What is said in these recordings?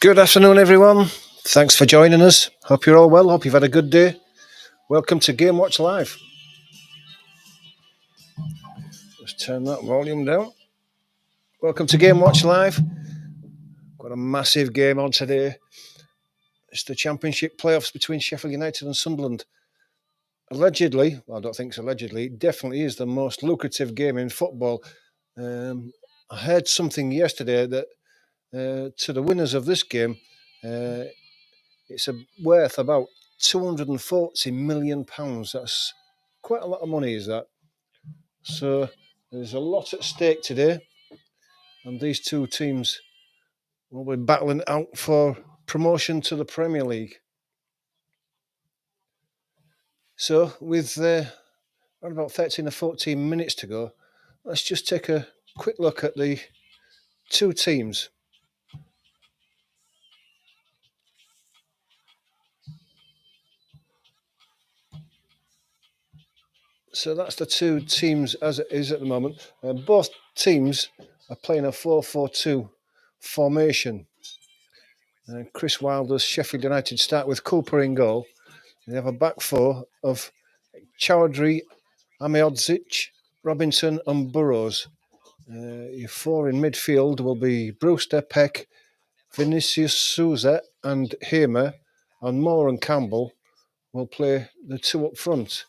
Good afternoon, everyone. Thanks for joining us. Hope you're all well. Hope you've had a good day. Welcome to Game Watch Live. Just turn that volume down. Welcome to Game Watch Live. Got a massive game on today. It's the Championship playoffs between Sheffield United and Sunderland. Allegedly, well, I don't think it's allegedly, it definitely is the most lucrative game in football. I heard something yesterday that to the winners of this game, it's worth about £240 million. That's quite a lot of money, is that? So there's a lot at stake today, and these two teams will be battling out for promotion to the Premier League. So with around about 13 or 14 minutes to go, let's just take a quick look at the two teams. So that's the two teams as it is at the moment. Both teams are playing a 4-4-2 formation. Chris Wilder's Sheffield United start with Cooper in goal. They have a back four of Chowdhury, Amiodzic, Robinson and Burrows. Your four in midfield will be Brewster, Peck, Vinicius Souza and Hamer, and Moore and Campbell will play the two up front.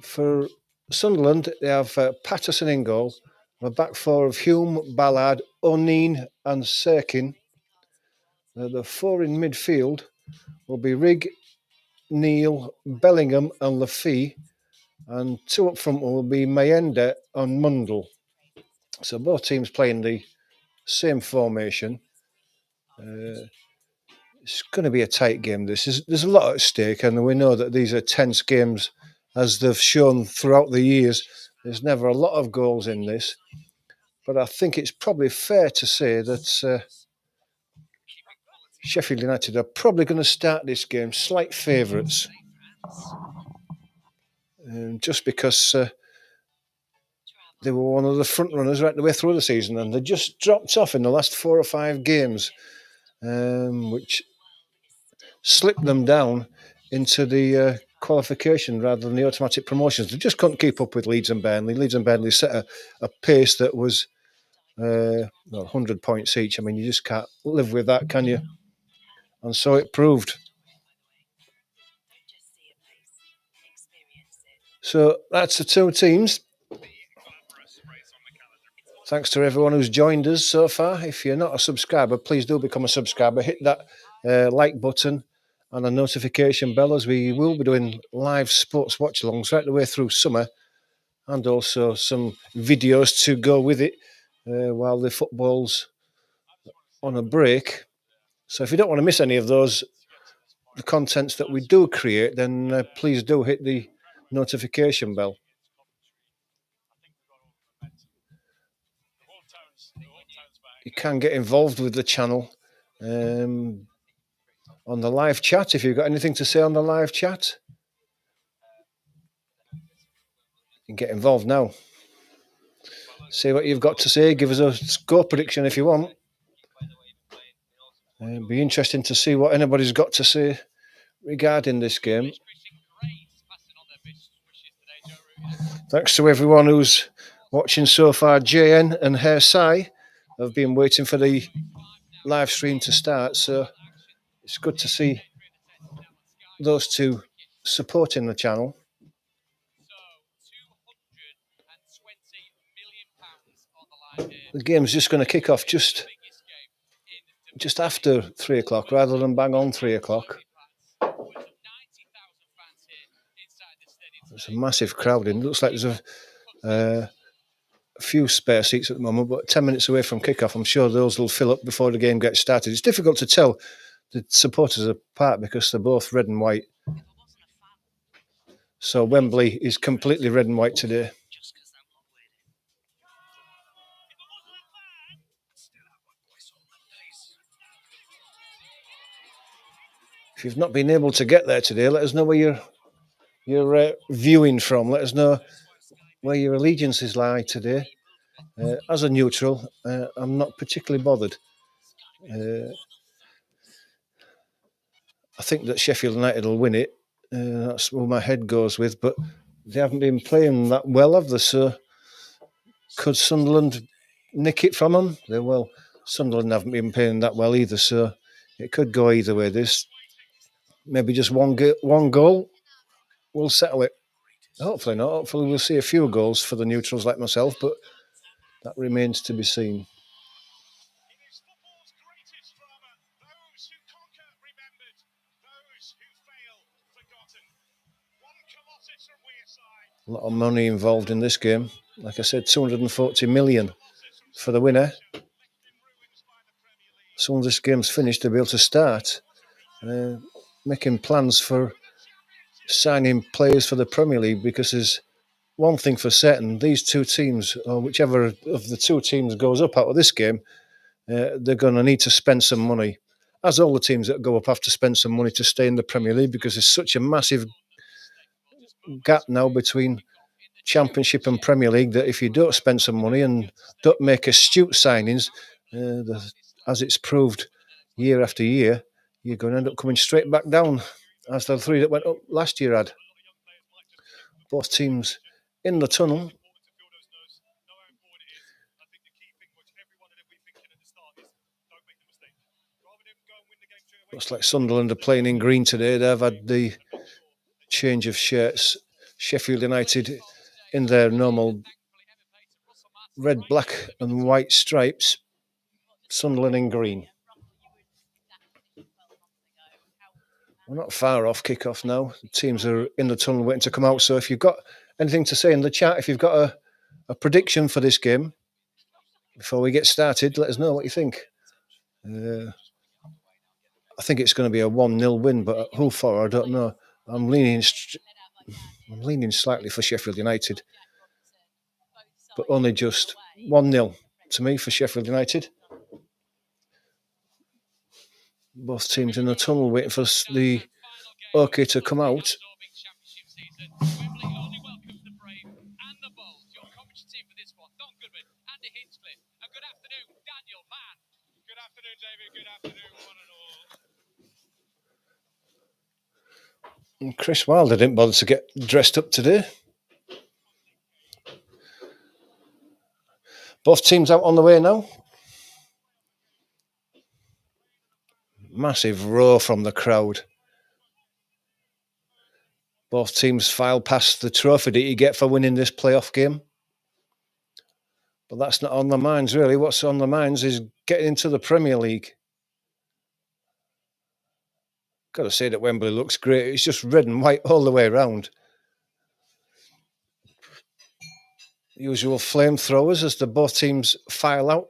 For Sunderland, they have Patterson in goal, a back four of Hume, Ballard, O'Neill and Serkin. The four in midfield will be Rigg, Neal, Bellingham and Lafee, and two up front will be Mayenda and Mundle. So both teams playing the same formation. It's going to be a tight game. There's a lot at stake, and we know that these are tense games, as they've shown throughout the years. There's never a lot of goals in this, but I think it's probably fair to say that Sheffield United are probably going to start this game slight favourites, just because they were one of the front runners right the way through the season, and they just dropped off in the last 4 or 5 games, which slipped them down into the qualification rather than the automatic promotions. They just couldn't keep up with Leeds and Burnley. Leeds and Burnley set a pace that was 100 points each. I mean, you just can't live with that, can you? And so it proved. So that's the two teams. Thanks to everyone who's joined us so far. If you're not a subscriber, please do become a subscriber. Hit that like button and a notification bell, as we will be doing live sports watch-alongs right the way through summer, and also some videos to go with it while the football's on a break. So if you don't want to miss any of those, the contents that we do create, then please do hit the notification bell. You can get involved with the channel on the live chat. If you've got anything to say on the live chat, you can get involved now. Say what you've got to say. Give us a score prediction if you want. It'd be interesting to see what anybody's got to say regarding this game. Thanks to everyone who's watching so far. JN and Herr Sai have been waiting for the live stream to start, so it's good to see those two supporting the channel. The game's just going to kick off just after 3 o'clock rather than bang on 3 o'clock. There's a massive crowd in. It looks like there's a few spare seats at the moment, but 10 minutes away from kick-off, I'm sure those will fill up before the game gets started. It's difficult to tell the supporters apart because they're both red and white. So Wembley is completely red and white today. If you've not been able to get there today, let us know where you're viewing from. Let us know where your allegiances lie today. As a neutral, I'm not particularly bothered. I think that Sheffield United will win it. That's where my head goes with, but they haven't been playing that well, have they? So could Sunderland nick it from them? Well, Sunderland haven't been playing that well either, so it could go either way. This maybe just one goal will settle it. Hopefully not. Hopefully we'll see a few goals for the neutrals like myself, but that remains to be seen. A lot of money involved in this game. Like I said, 240 million for the winner. As soon as this game's finished, they'll be able to start making plans for signing players for the Premier League, because there's one thing for certain: these two teams, or whichever of the two teams goes up out of this game, they're going to need to spend some money. As all the teams that go up have to spend some money to stay in the Premier League, because there's such a massive gap now between Championship and Premier League that if you don't spend some money and don't make astute signings, as it's proved year after year, you're going to end up coming straight back down, as the three that went up last year had. Both teams in the tunnel. Looks like Sunderland are playing in green today. They've had the change of shirts. Sheffield United in their normal red, black and white stripes. Sunderland in green. We're not far off kick-off now. The teams are in the tunnel waiting to come out. So if you've got anything to say in the chat, if you've got a prediction for this game, before we get started, let us know what you think. I think it's going to be a 1-0 win, but who for, I don't know. I'm leaning slightly for Sheffield United, but only just 1-0 to me for Sheffield United. Both teams in the tunnel waiting for the OK to come out. And Chris Wilder didn't bother to get dressed up today. Both teams out on the way now. Massive roar from the crowd. Both teams file past the trophy that you get for winning this playoff game. But that's not on their minds, really. What's on their minds is getting into the Premier League. Got to say that Wembley looks great. It's just red and white all the way around. Usual flamethrowers as the both teams file out.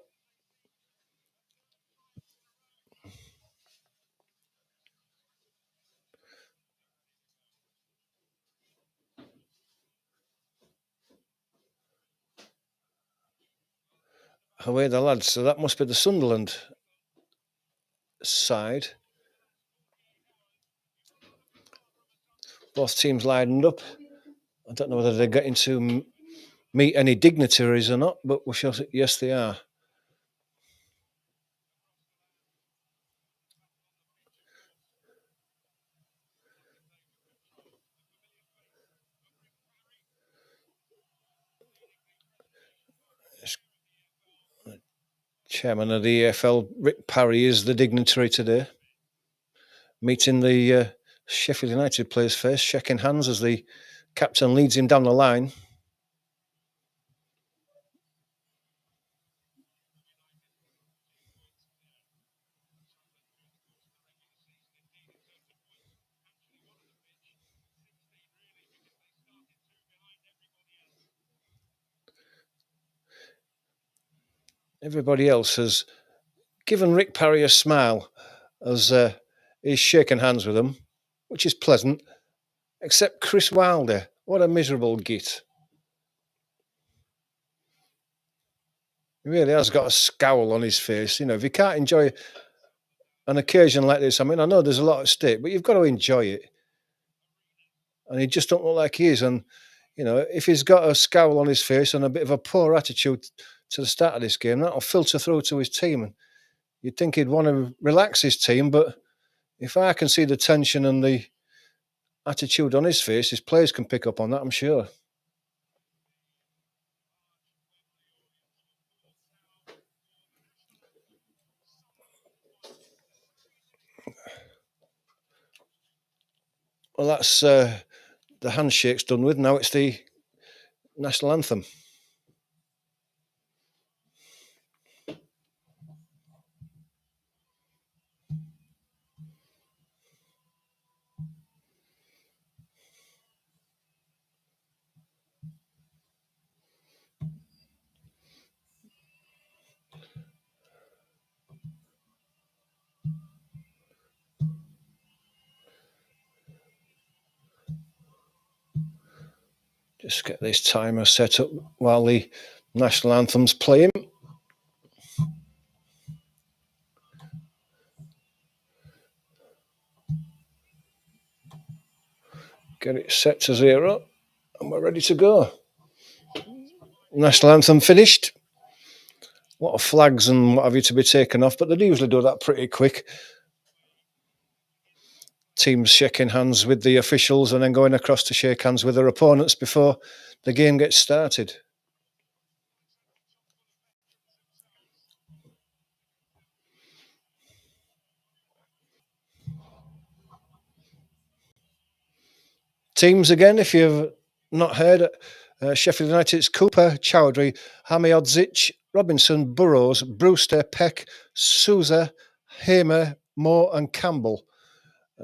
Away the lads. So that must be the Sunderland side. Both teams lined up. I don't know whether they're getting to meet any dignitaries or not, but we shall see. Yes, they are. Chairman of the EFL, Rick Parry, is the dignitary today. Meeting the Sheffield United players first, shaking hands as the captain leads him down the line. Everybody else has given Rick Parry a smile as he's shaking hands with them, which is pleasant, except Chris Wilder. What a miserable git. He really has got a scowl on his face. You know, if you can't enjoy an occasion like this, I mean, I know there's a lot at stake, but you've got to enjoy it. And he just don't look like he is. And, you know, if he's got a scowl on his face and a bit of a poor attitude to the start of this game, that'll filter through to his team. And you'd think he'd want to relax his team, but if I can see the tension and the attitude on his face, his players can pick up on that, I'm sure. Well, that's the handshake's done with. Now it's the national anthem. Just get this timer set up while the national anthem's playing. Get it set to 0, and we're ready to go. National anthem finished. A lot of flags and what have you to be taken off, but they usually do that pretty quick. Teams shaking hands with the officials and then going across to shake hands with their opponents before the game gets started. Teams again, if you've not heard, Sheffield United's Cooper, Chowdhury, Hamiodzic, Robinson, Burrows, Brewster, Peck, Souza, Hamer, Moore and Campbell.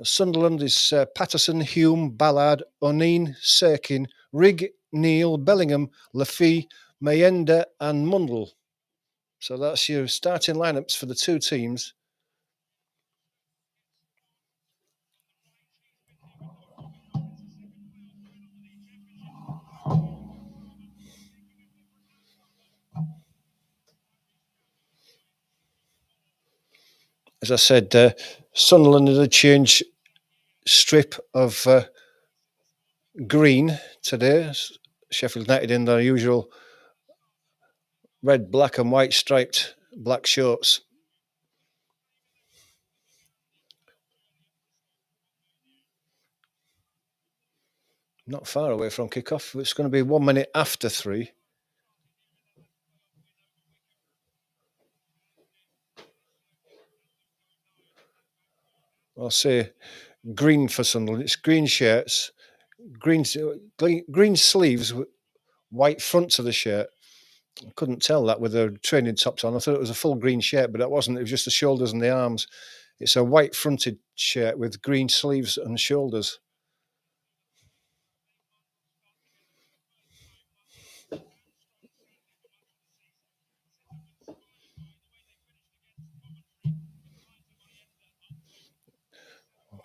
Sunderland is Patterson, Hume, Ballard, O'Neill, Serkin, Rigg, Neal, Bellingham, Lafee, Mayenda and Mundle. So that's your starting lineups for the two teams. As I said, Sunderland had a change strip of green today. Sheffield United in their usual red, black and white striped black shorts. Not far away from kickoff. It's going to be 1 minute after 3. I'll say green for Sunderland. It's green shirts, green sleeves, white front to the shirt. I couldn't tell that with the training tops on. I thought it was a full green shirt, but that wasn't. It was just the shoulders and the arms. It's a white fronted shirt with green sleeves and shoulders.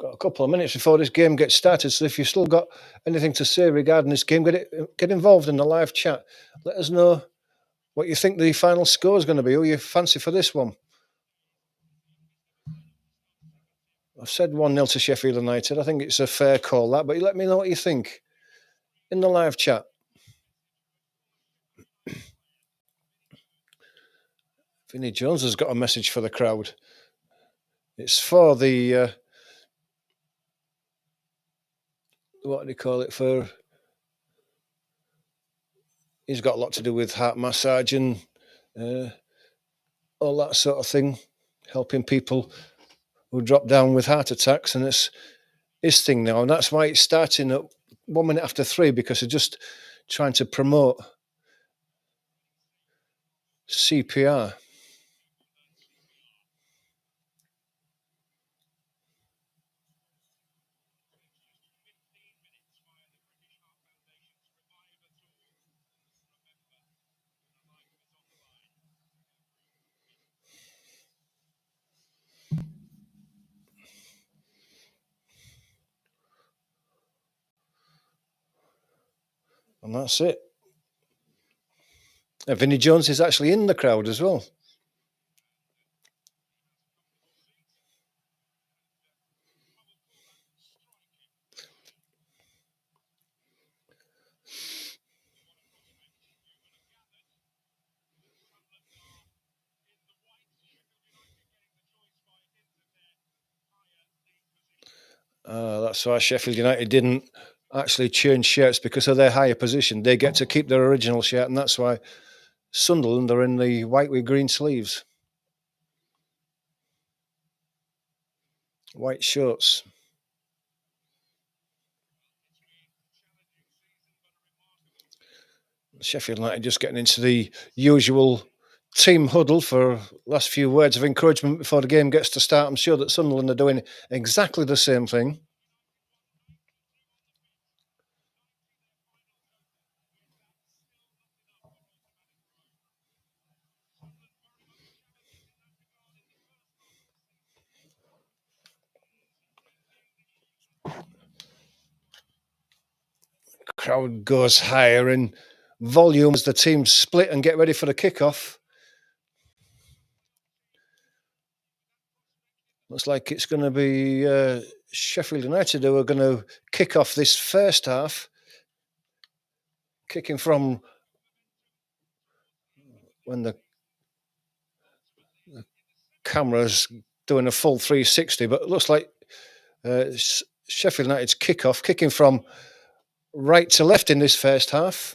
I've got a couple of minutes before this game gets started, so if you've still got anything to say regarding this game, get involved in the live chat. Let us know what you think the final score is going to be. Who you fancy for this one? I've said 1-0 to Sheffield United. I think it's a fair call, that, but you let me know what you think in the live chat. Vinnie Jones has got a message for the crowd. It's for the what do you call it? For he's got a lot to do with heart massage and all that sort of thing, helping people who drop down with heart attacks, and it's his thing now, and that's why it's starting at 1 minute after 3, because they're just trying to promote CPR. And that's it. And Vinnie Jones is actually in the crowd as well. That's why Sheffield United didn't actually change shirts because of their higher position. They get to keep their original shirt, and that's why Sunderland are in the white with green sleeves. White shorts. Sheffield United just getting into the usual team huddle for last few words of encouragement before the game gets to start. I'm sure that Sunderland are doing exactly the same thing. Crowd goes higher in volume as the teams split and get ready for the kickoff. Looks like it's going to be Sheffield United who are going to kick off this first half, kicking from when the camera's doing a full 360, but it looks like Sheffield United's kickoff, kicking from right to left in this first half.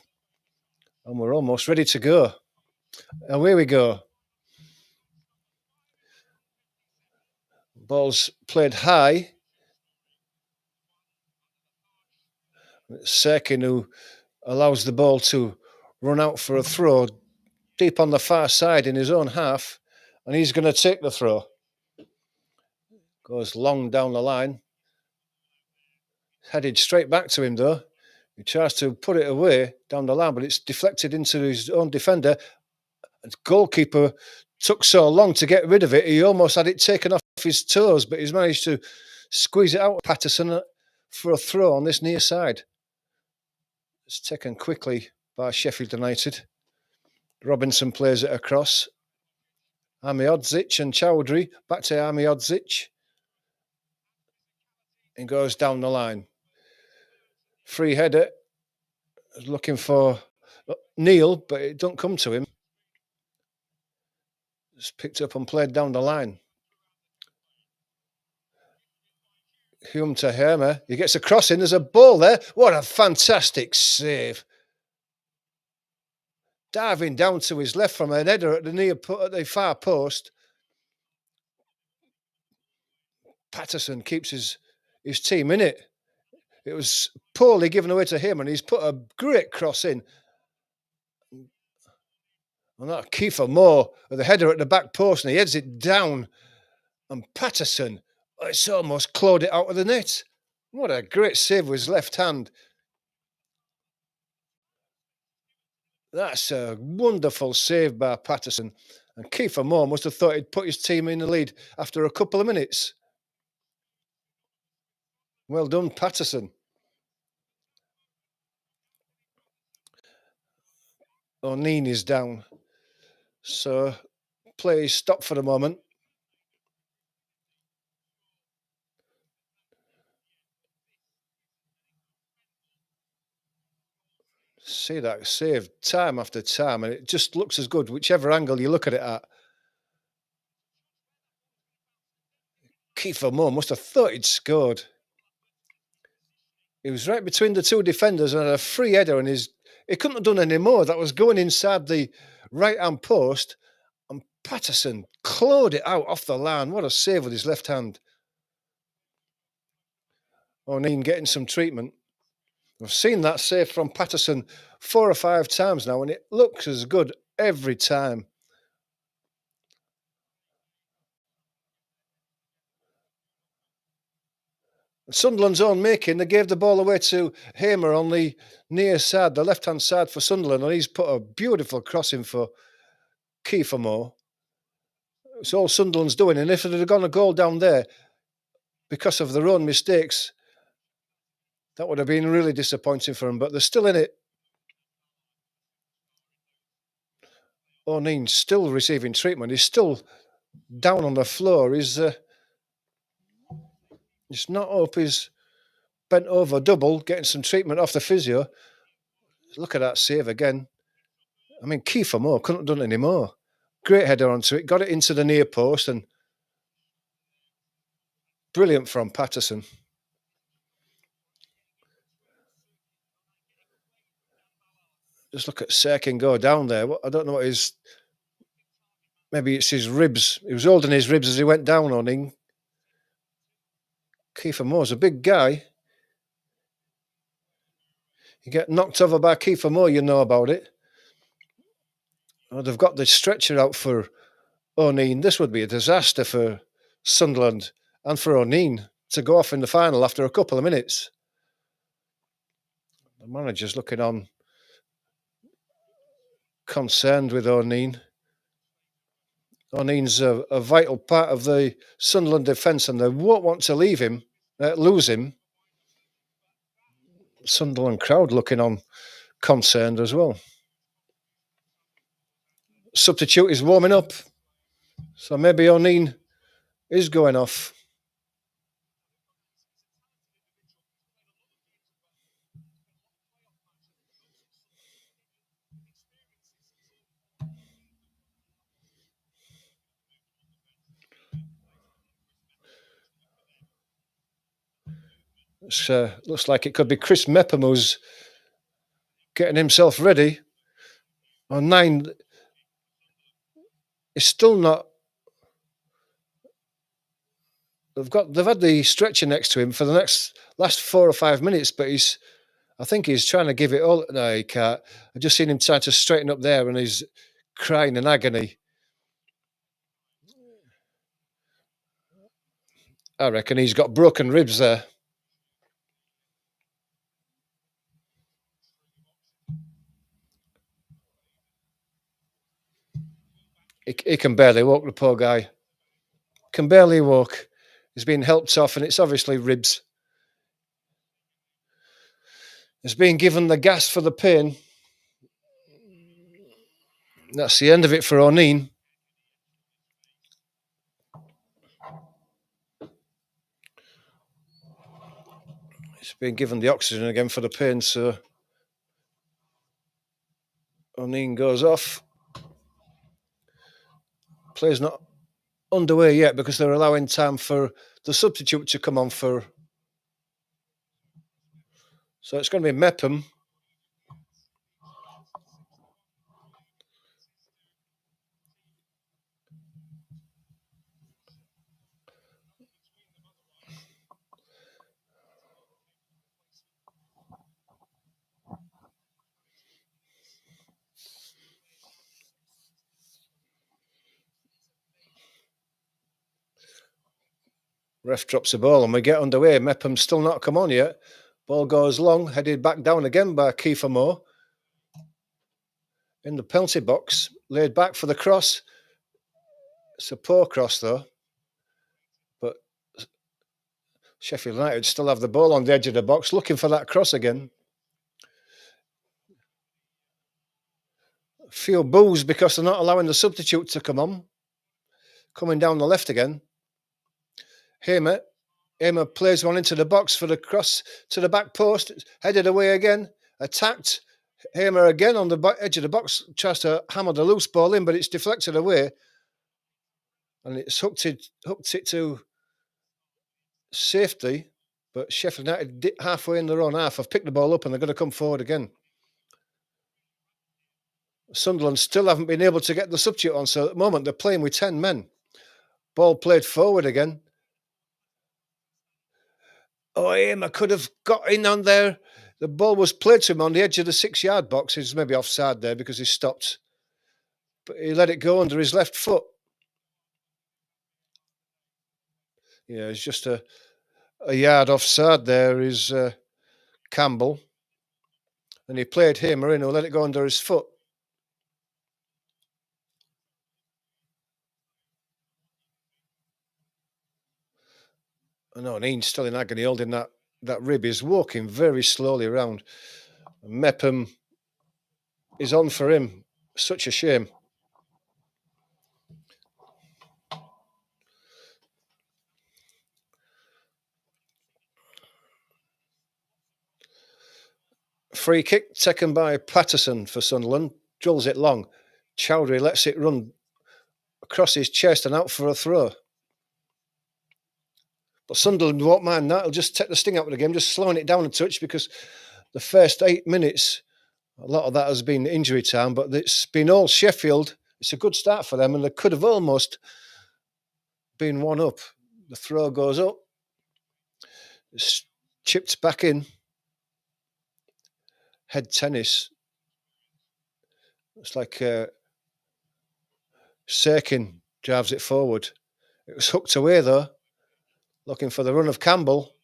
And we're almost ready to go. Away we go. Ball's played high. Serkin, who allows the ball to run out for a throw deep on the far side in his own half, and he's going to take the throw. Goes long down the line. Headed straight back to him, though. He tries to put it away down the line, but it's deflected into his own defender. The goalkeeper took so long to get rid of it, he almost had it taken off his toes, but he's managed to squeeze it out of Patterson for a throw on this near side. It's taken quickly by Sheffield United. Robinson plays it across. Amiodzic and Chowdhury, back to Amiodzic. And goes down the line. Free header, looking for Neil, but it don't come to him. It's picked up and played down the line. Hume to Hermer. He gets a cross in. There's a ball there. What a fantastic save. Diving down to his left from an header at the far post. Patterson keeps his team in it. It was poorly given away to him, and he's put a great cross in. And that Kiefer Moore, the header at the back post, and he heads it down. And Patterson, it's almost clawed it out of the net. What a great save with his left hand. That's a wonderful save by Patterson. And Kiefer Moore must have thought he'd put his team in the lead after a couple of minutes. Well done, Patterson. O'Neill is down. So play is stopped for the moment. See that save time after time, and it just looks as good, whichever angle you look at it at. Kiefer Moore must have thought he'd scored. He was right between the two defenders and had a free header, and he couldn't have done any more. That was going inside the right-hand post, and Patterson clawed it out off the line. What a save with his left hand. O'Neill getting some treatment. I've seen that save from Patterson 4 or 5 times now, and it looks as good every time. Sunderland's own making, they gave the ball away to Hamer on the near side, the left-hand side for Sunderland, and he's put a beautiful cross in for Kiefer Moore. It's all Sunderland's doing, and if they'd have gone a goal down there because of their own mistakes, that would have been really disappointing for them, but they're still in it. O'Neill's still receiving treatment. He's still down on the floor. He's not up. He's bent over double, getting some treatment off the physio. Look at that save again. I mean, Kiefer Moore couldn't have done any more. Great header onto it. Got it into the near post, and brilliant from Patterson. Just look at Serkin go down there. I don't know what his... Maybe it's his ribs. He was holding his ribs as he went down on him. Kiefer Moore's a big guy. You get knocked over by Kiefer Moore, you know about it. Oh, they've got the stretcher out for O'Neill. This would be a disaster for Sunderland and for O'Neill to go off in the final after a couple of minutes. The manager's looking on concerned with O'Neill. O'Neill's a vital part of the Sunderland defence, and they won't want to lose him. Sunderland crowd looking on concerned as well. Substitute is warming up, so maybe O'Neill is going off. Looks like it could be Chris Mepham who's getting himself ready. On 9, it's still not. They've had the stretcher next to him for the last 4 or 5 minutes, but I think he's trying to give it all. No, he can't. I've just seen him trying to straighten up there, and he's crying in agony. I reckon he's got broken ribs there. He can barely walk, the poor guy. Can barely walk. He's been helped off, and it's obviously ribs. He's being given the gas for the pain. That's the end of it for O'Neill. He's being given the oxygen again for the pain, so O'Neill goes off. Play's not underway yet because they're allowing time for the substitute to come on for. So it's going to be Mepham. Ref drops the ball and we get underway. Mepham's still not come on yet. Ball goes long, headed back down again by Kiefer Moore. In the penalty box, laid back for the cross. It's a poor cross though. But Sheffield United still have the ball on the edge of the box, looking for that cross again. Feel boos because they're not allowing the substitute to come on. Coming down the left again. Hamer plays one into the box for the cross to the back post. Headed away again. Attacked. Hamer again on the edge of the box. Tries to hammer the loose ball in, but it's deflected away. And it's hooked it to safety. But Sheffield United halfway in their own half have picked the ball up and they're going to come forward again. Sunderland still haven't been able to get the substitute on, so at the moment they're playing with 10 men. Ball played forward again. Oh, Hamer could have got in on there. The ball was played to him on the edge of the 6-yard box. He's maybe offside there because he stopped. But he let it go under his left foot. Yeah, it's just a yard offside there is Campbell. And he played Hamer in, who let it go under his foot. I know, and Ian's still in agony, holding that rib. He's walking very slowly around. Mepham is on for him. Such a shame. Free kick taken by Patterson for Sunderland. Drills it long. Chowdhury lets it run across his chest and out for a throw. But Sunderland won't mind that. He'll just take the sting out of the game, just slowing it down a touch because the first 8 minutes A lot of that has been injury time, but it's been all Sheffield. It's a good start for them, and they could have almost been one up. The throw goes up. It's chipped back in. Head tennis. It's like Serkin drives it forward. It was hooked away though, looking for the run of Campbell.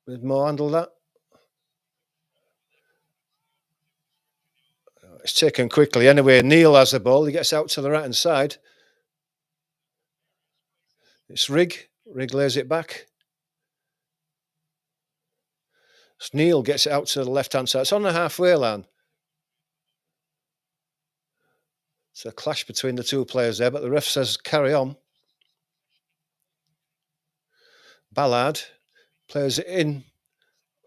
Did Moore handle that? It's taken quickly. Anyway, Neil has the ball. He gets out to the right-hand side. It's Rigg. Rigg lays it back. Neil gets it out to the left-hand side. It's on the halfway line. It's a clash between the two players there, but the ref says carry on. Ballard plays it in.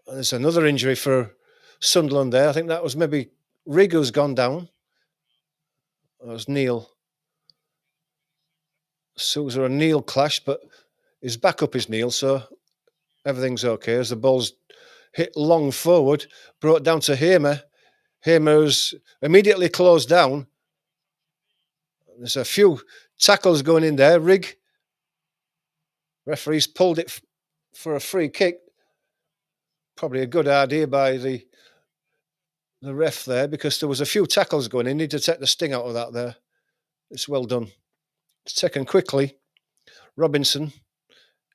There's another injury for Sunderland there. I think that was maybe Rigg who's gone down. That was Neil. Sousa and Neil clash, but his backup is Neil, so everything's okay. As the ball's hit long forward, brought down to Hamer. Hamer's immediately closed down. There's a few tackles going in there. Rigg. Referees pulled it for a free kick. Probably a good idea by the ref there, because there was a few tackles going in. Need to take the sting out of that there. It's well done. It's taken quickly. Robinson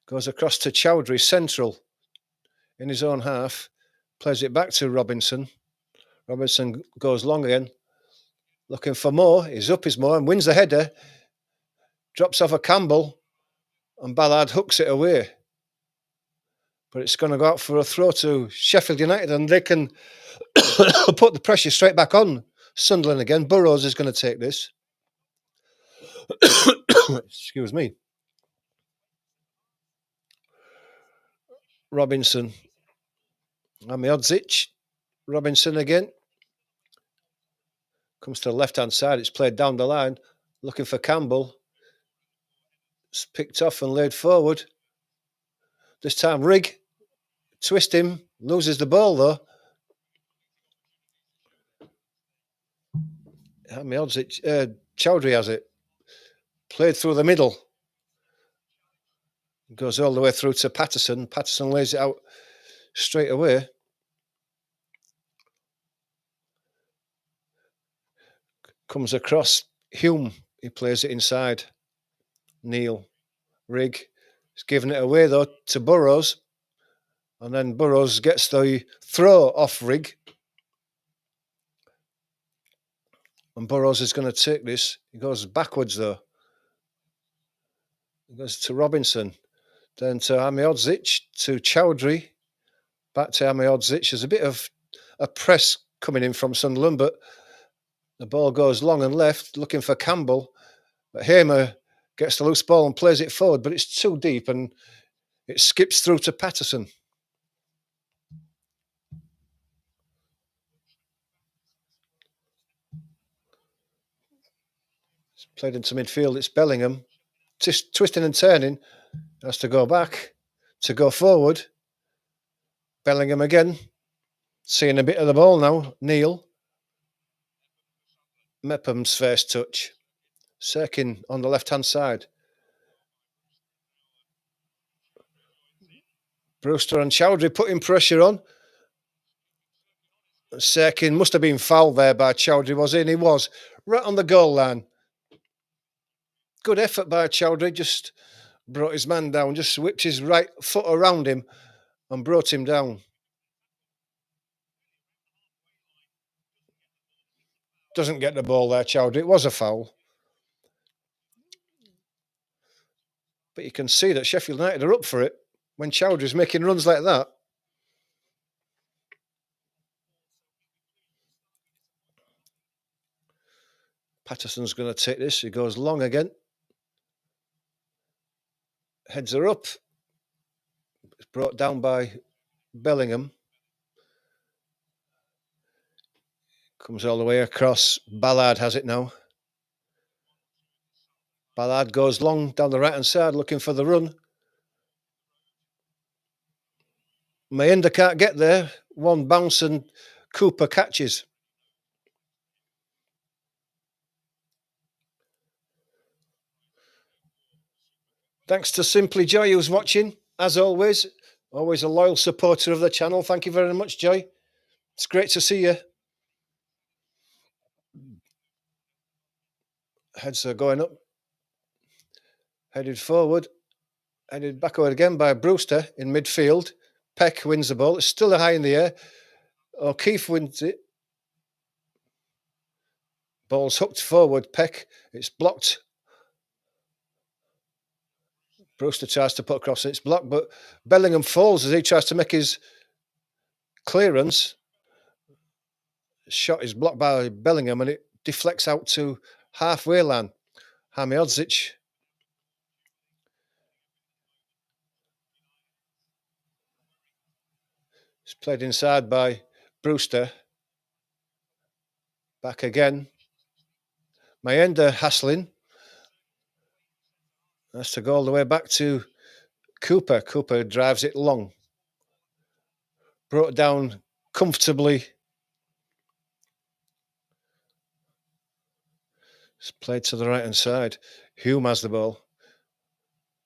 goes across to Chowdhury, central in his own half. Plays it back to Robinson. Robinson goes long again. Looking for Moore. He's up his Moore and wins the header. Drops off a Campbell. And Ballard hooks it away. But it's going to go out for a throw to Sheffield United, and they can put the pressure straight back on Sunderland again. Burrows is going to take this. Excuse me. Robinson. Amiodzic. Robinson again. Comes to the left-hand side. It's played down the line. Looking for Campbell. It's picked off and laid forward. This time Rigg. Twist him. Loses the ball though. Amiodzic. Chowdhury has it. Played through the middle. Goes all the way through to Patterson. Patterson lays it out straight away. Comes across. Hume. He plays it inside. Neil. Rigg. He's given it away though to Burrows. And then Burrows gets the throw off Rigg. And Burrows is going to take this. He goes backwards though. He goes to Robinson. Then to Amiodzic, to Chowdhury. Back to Amiodzic. There's a bit of a press coming in from Sunderland, but the ball goes long and left, looking for Campbell. But Hamer gets the loose ball and plays it forward, but it's too deep and it skips through to Patterson. It's played into midfield. It's Bellingham. Twisting and turning. Has to go back, to go forward. Bellingham again. Seeing a bit of the ball now. Neil. Mepham's first touch. Serkin on the left-hand side. Brewster and Chowdhury putting pressure on. Serkin must have been fouled there by Chowdhury, was he? And he was. Right on the goal line. Good effort by Chowdhury. Just brought his man down. Just whipped his right foot around him and brought him down. Doesn't get the ball there, Chowdhury. It was a foul. But you can see that Sheffield United are up for it when Chowdhury's making runs like that. Patterson's going to take this. He goes long again. Heads are up. It's brought down by Bellingham. Comes all the way across. Ballard has it now. Ballard goes long down the right-hand side looking for the run. Mayenda can't get there. One bounce and Cooper catches. Thanks to Simply Joy who's watching, as always. Always a loyal supporter of the channel. Thank you very much, Joy. It's great to see you. Heads are going up. Headed forward. Headed backward again by Brewster in midfield. Peck wins the ball. It's still high in the air. O'Keefe wins it. Ball's hooked forward. Peck. It's blocked. Brewster tries to put across and it's blocked, but Bellingham falls as he tries to make his clearance. Shot is blocked by Bellingham and it deflects out to halfway line. Hamiodzic. It's played inside by Brewster. Back again. Mayenda hassling. Has to go all the way back to Cooper. Cooper drives it long. Brought down comfortably. It's played to the right-hand side. Hume has the ball.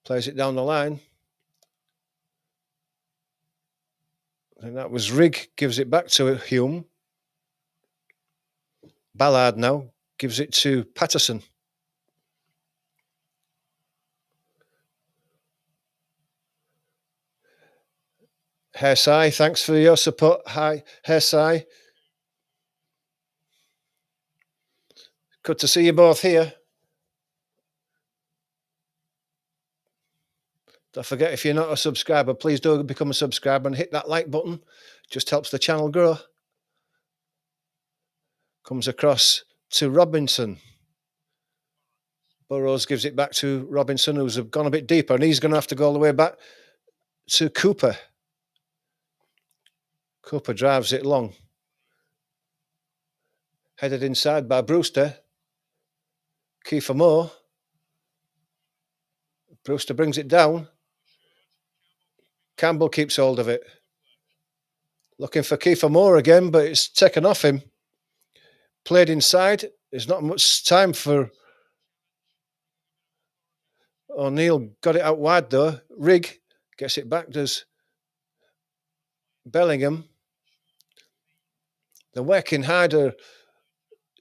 Plays it down the line. And that was Rigg. Gives it back to Hume. Ballard now gives it to Patterson. Hersai, thanks for your support. Hi, Hersai. Good to see you both here. Don't forget, if you're not a subscriber, please do become a subscriber and hit that like button. Just helps the channel grow. Comes across to Robinson. Burrows gives it back to Robinson, who's gone a bit deeper, and he's going to have to go all the way back to Cooper. Cooper drives it long. Headed inside by Brewster. Kiefer Moore. Brewster brings it down. Campbell keeps hold of it. Looking for Kiefer Moore again, but it's taken off him. Played inside. There's not much time for O'Neill. Got it out wide though. Rigg gets it back. Does Bellingham. The working harder.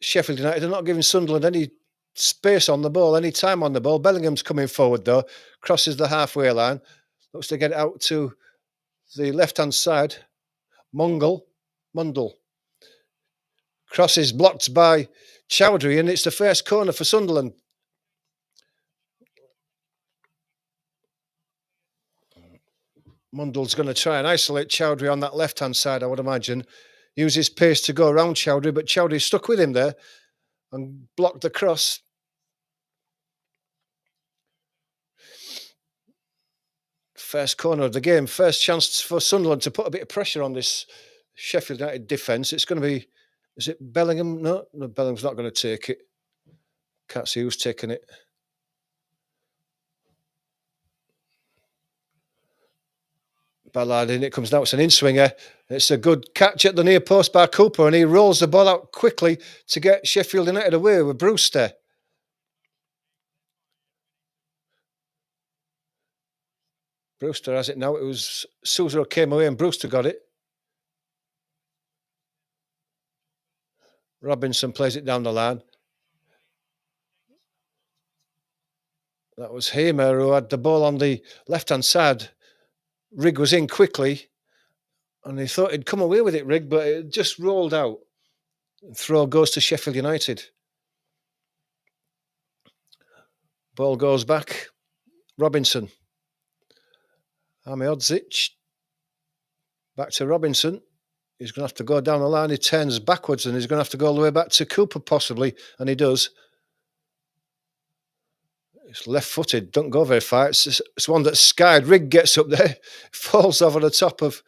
Sheffield United are not giving Sunderland any space on the ball, any time on the ball. Bellingham's coming forward though. Crosses the halfway line. Looks to get it out to the left-hand side. Mundle. Cross is blocked by Chowdhury, and it's the first corner for Sunderland. Mundle's going to try and isolate Chowdhury on that left-hand side, I would imagine. Use his pace to go around Chowdhury, but Chowdhury stuck with him there and blocked the cross. First corner of the game. First chance for Sunderland to put a bit of pressure on this Sheffield United defence. It's going to be... Is it Bellingham? No, Bellingham's not going to take it. Can't see who's taking it. Ballard in, it comes now. It's an in-swinger. It's a good catch at the near post by Cooper, and he rolls the ball out quickly to get Sheffield United away with Brewster. Brewster has it now. It was Sousa came away and Brewster got it. Robinson plays it down the line. That was Hamer who had the ball on the left-hand side. Rigg was in quickly, and he thought he'd come away with it, Rigg, but it just rolled out. Throw goes to Sheffield United. Ball goes back. Robinson. Hamiodzic. Back to Robinson. He's going to have to go down the line. He turns backwards and he's going to have to go all the way back to Cooper possibly, and he does. It's left-footed, don't go very far. It's one that's skied. Rigg gets up there, falls over the top of...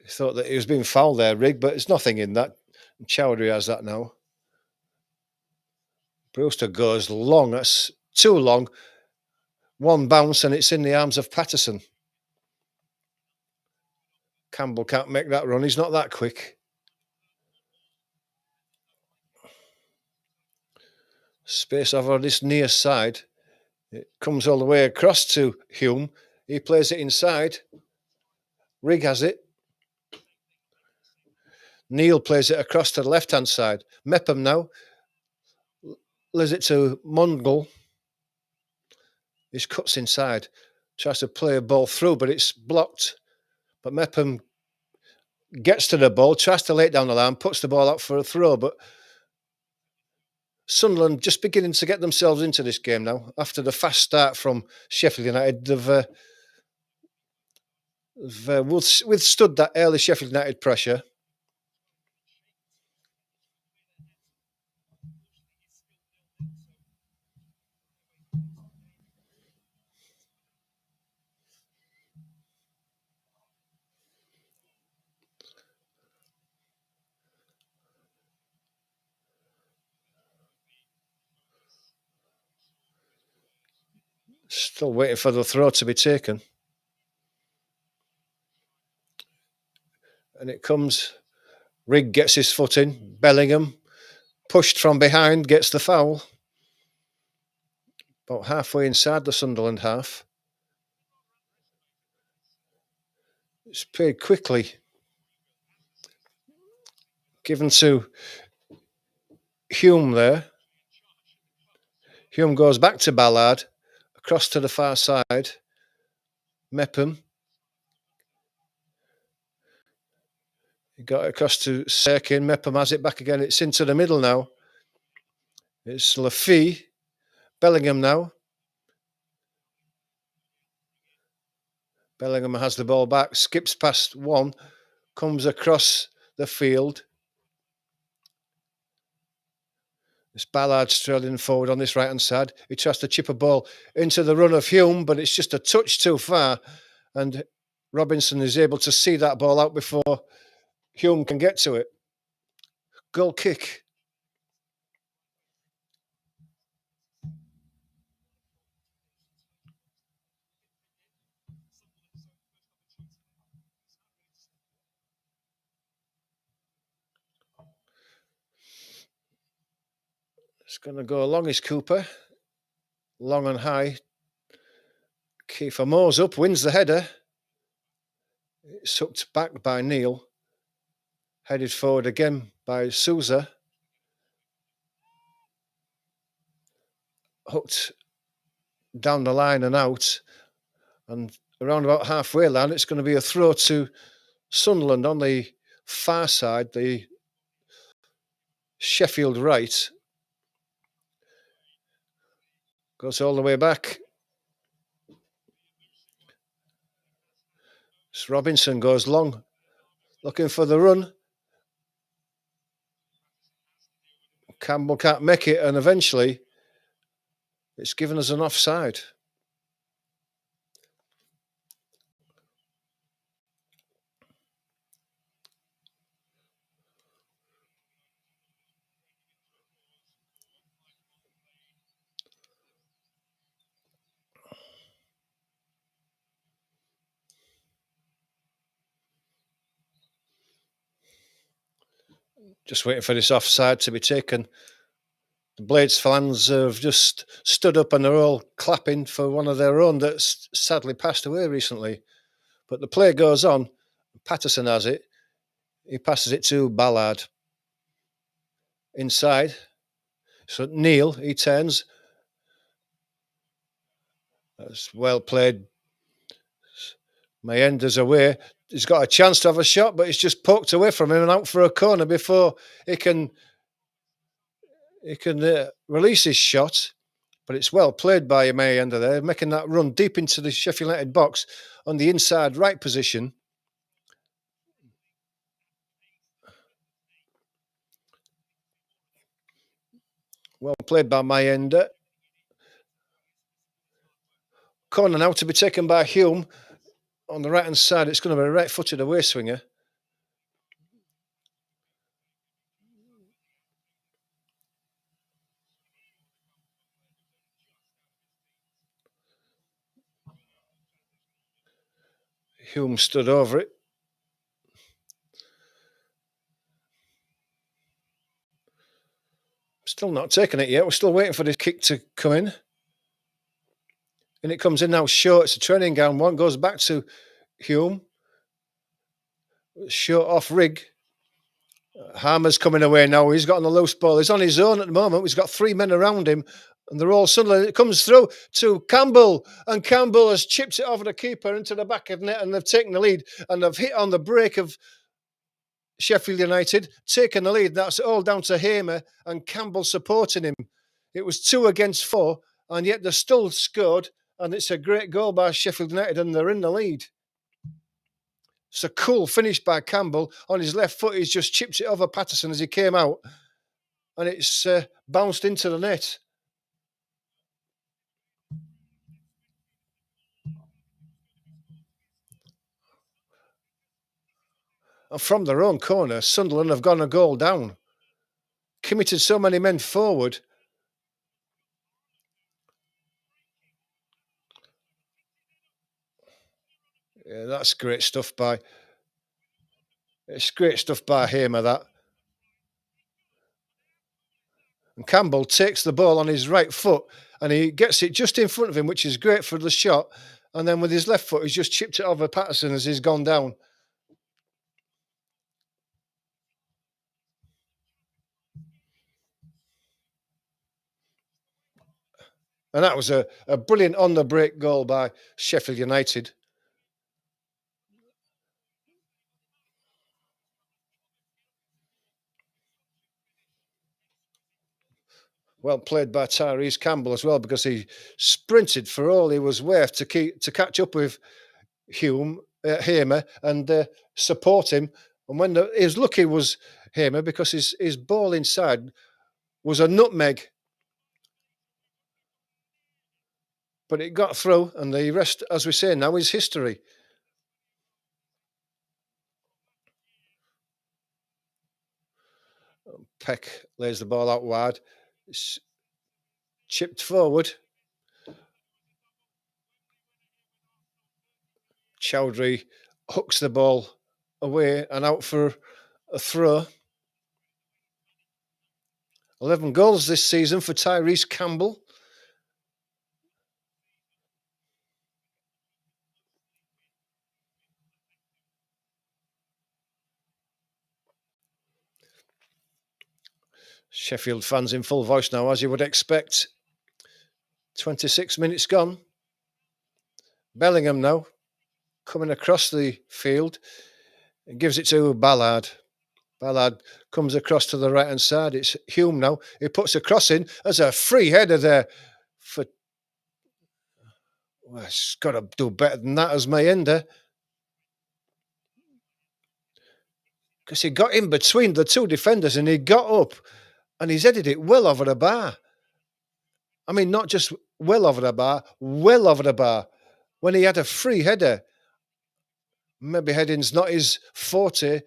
He thought that he was being fouled there, Rigg, but there's nothing in that. Chowdhury has that now. Brewster goes long. That's too long. One bounce and it's in the arms of Patterson. Campbell can't make that run. He's not that quick. Space over this near side. It comes all the way across to Hume. He plays it inside. Rigg has it. Neil plays it across to the left-hand side. Mepham now. Lays it to Mungall. He cuts inside. Tries to play a ball through, but it's blocked. But Mepham gets to the ball, tries to lay it down the line, puts the ball out for a throw, but Sunderland just beginning to get themselves into this game now. After the fast start from Sheffield United, they've withstood that early Sheffield United pressure. Still waiting for the throw to be taken. And it comes. Rigg gets his foot in. Bellingham, pushed from behind, gets the foul. About halfway inside the Sunderland half. It's played quickly. Given to Hume there. Hume goes back to Ballard. Across to the far side. Mepham. He got it across to Serkin. Mepham has it back again. It's into the middle now. It's Lafee. Bellingham now. Bellingham has the ball back. Skips past one. Comes across the field. It's Ballard strolling forward on this right-hand side. He tries to chip a ball into the run of Hume, but it's just a touch too far. And Robinson is able to see that ball out before Hume can get to it. Goal kick. It's going to go along is Cooper. Long and high. Kiefer Moore's up, wins the header. It's sucked back by Neil. Headed forward again by Souza. Hooked down the line and out. And around about halfway line, it's going to be a throw to Sunderland on the far side, the Sheffield right. Goes all the way back. Robinson goes long, looking for the run. Campbell can't make it, and eventually it's given us an offside. Just waiting for this offside to be taken. The Blades fans have just stood up and they're all clapping for one of their own that's sadly passed away recently. But the play goes on. Patterson has it. He passes it to Ballard. Inside. So Neil, he turns. That's well played. Mayenda's away. He's got a chance to have a shot, but it's just poked away from him and out for a corner before he can release his shot. But it's well played by Mayenda there, making that run deep into the Sheffield United box on the inside right position. Well played by Mayenda. Corner now to be taken by Hume. On the right-hand side, it's going to be a right-footed away swinger. Hume stood over it. Still not taking it yet. We're still waiting for this kick to come in. And it comes in now short. It's a training ground one. Goes back to Hume. Short off Rig. Harmer's coming away now. He's got on the loose ball. He's on his own at the moment. He's got 3 men around him. And they're all Sunderland. It comes through to Campbell. And Campbell has chipped it over the keeper into the back of the net. And they've taken the lead. And they've hit on the break of Sheffield United. Taken the lead. That's all down to Hamer and Campbell supporting him. It was 2 against 4. And yet they're still scored. And it's a great goal by Sheffield United. And they're in the lead. It's a cool finish by Campbell. On his left foot, he's just chipped it over Patterson as he came out. And it's bounced into the net. And from their own corner, Sunderland have gone a goal down. Committed so many men forward. Yeah, that's great stuff by... It's great stuff by Hamer, that. And Campbell takes the ball on his right foot and he gets it just in front of him, which is great for the shot. And then with his left foot, he's just chipped it over Patterson as he's gone down. And that was a brilliant on-the-break goal by Sheffield United. Well played by Tyrese Campbell as well, because he sprinted for all he was worth to catch up with Hamer and support him. And when he was lucky was Hamer, because his ball inside was a nutmeg. But it got through, and the rest, as we say now, is history. Peck lays the ball out wide. It's chipped forward. Chowdhury hooks the ball away and out for a throw. 11 goals this season for Tyrese Campbell. Sheffield fans in full voice now, as you would expect. 26 minutes gone. Bellingham now coming across the field and gives it to Ballard. Ballard comes across to the right-hand side. It's Hume now. He puts a cross in. There's a free header there. Well, it's got to do better than that as Mayenda. Because he got in between the two defenders and he got up and he's headed it well over the bar. I mean, not just well over the bar, well over the bar. When he had a free header, maybe heading's not his forte,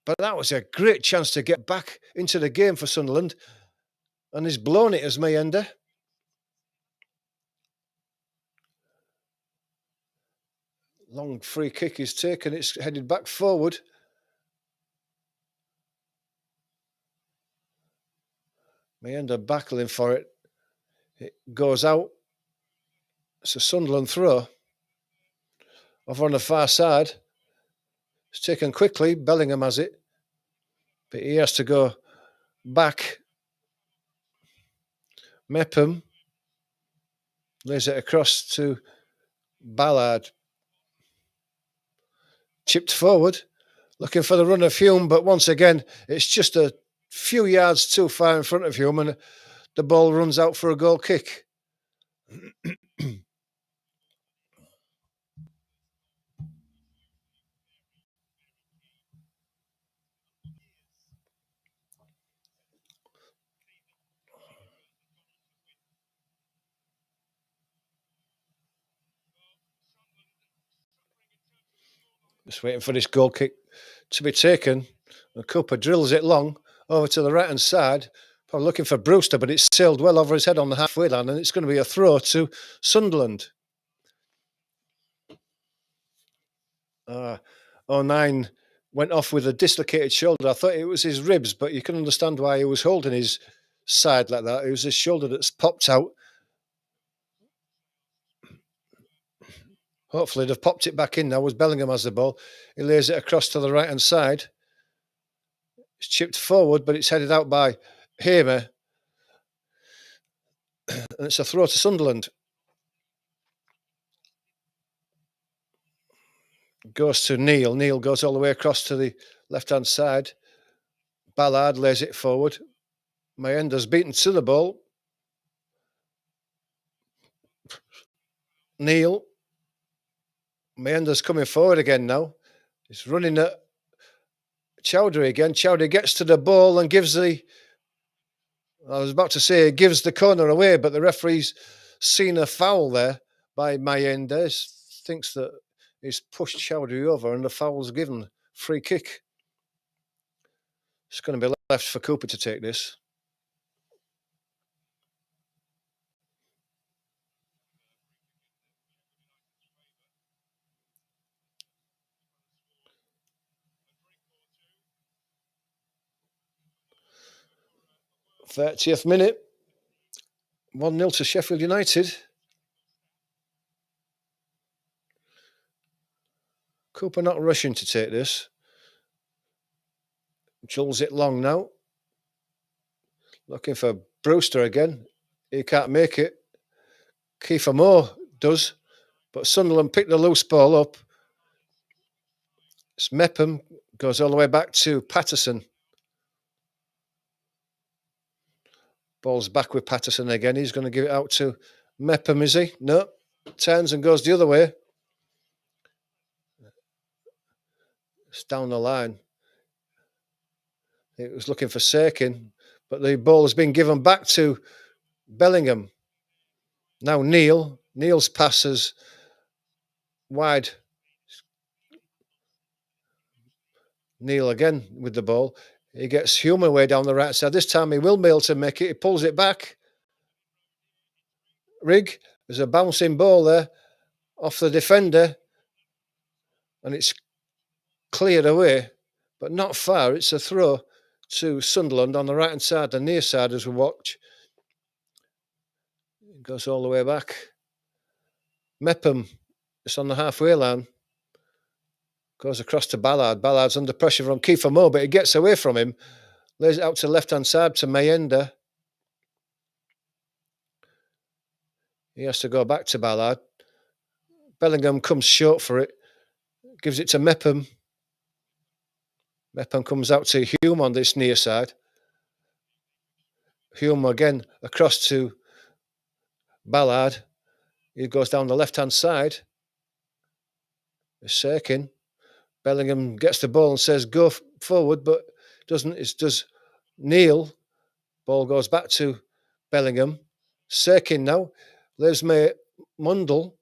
but that was a great chance to get back into the game for Sunderland. And he's blown it as Mayenda. Long free kick is taken. It's headed back forward. Mayenda battling for it. It goes out. It's a Sunderland throw. Over on the far side. It's taken quickly. Bellingham has it. But he has to go back. Mepham lays it across to Ballard. Chipped forward. Looking for the run of Hume. But once again, it's just a few yards too far in front of Hume. And the ball runs out for a goal kick. Just waiting for this goal kick to be taken. And Cooper drills it long over to the right-hand side. Probably looking for Brewster, but it's sailed well over his head on the halfway line, and it's going to be a throw to Sunderland. 09 went off with a dislocated shoulder. I thought it was his ribs, but you can understand why he was holding his side like that. It was his shoulder that's popped out. Hopefully they've popped it back in now as Bellingham has the ball. He lays it across to the right-hand side. It's chipped forward, but it's headed out by Hamer. And it's a throw to Sunderland. Goes to Neil. Neil goes all the way across to the left-hand side. Ballard lays it forward. Mayenda's beaten to the ball. Neil. Mayenda's coming forward again now. He's running at Chowdhury again. Chowdhury gets to the ball and gives the... I was about to say gives the corner away, but the referee's seen a foul there by Mayenda. Thinks that he's pushed Chowdhury over and the foul's given. Free kick. It's going to be left for Cooper to take this. .30th minute. 1-0 to Sheffield United. Cooper not rushing to take this. Drills it long now. Looking for Brewster again. He can't make it. Kiefer Moore does. But Sunderland picked the loose ball up. It's Mepham. Goes all the way back to Patterson. Ball's back with Patterson again. He's going to give it out to Mepham, is he? No. Turns and goes the other way. It's down the line. It was looking for Serkin, but the ball has been given back to Bellingham. Now Neil. Neil's passes wide. Neil again with the ball. He gets Hume away down the right side. This time he will be able to make it. He pulls it back. Rigg. There's a bouncing ball there off the defender. And it's cleared away, but not far. It's a throw to Sunderland on the right-hand side, the near side as we watch. It goes all the way back. Mepham, it's on the halfway line. Goes across to Ballard. Ballard's under pressure from Kiefer Moore, but he gets away from him. Lays it out to the left-hand side to Mayenda. He has to go back to Ballard. Bellingham comes short for it. Gives it to Mepham. Mepham comes out to Hume on this near side. Hume again across to Ballard. He goes down the left-hand side. It's Serkin. Bellingham gets the ball and says, go forward, but doesn't. It does Neil. Ball goes back to Bellingham. Serkin now. There's Mundle.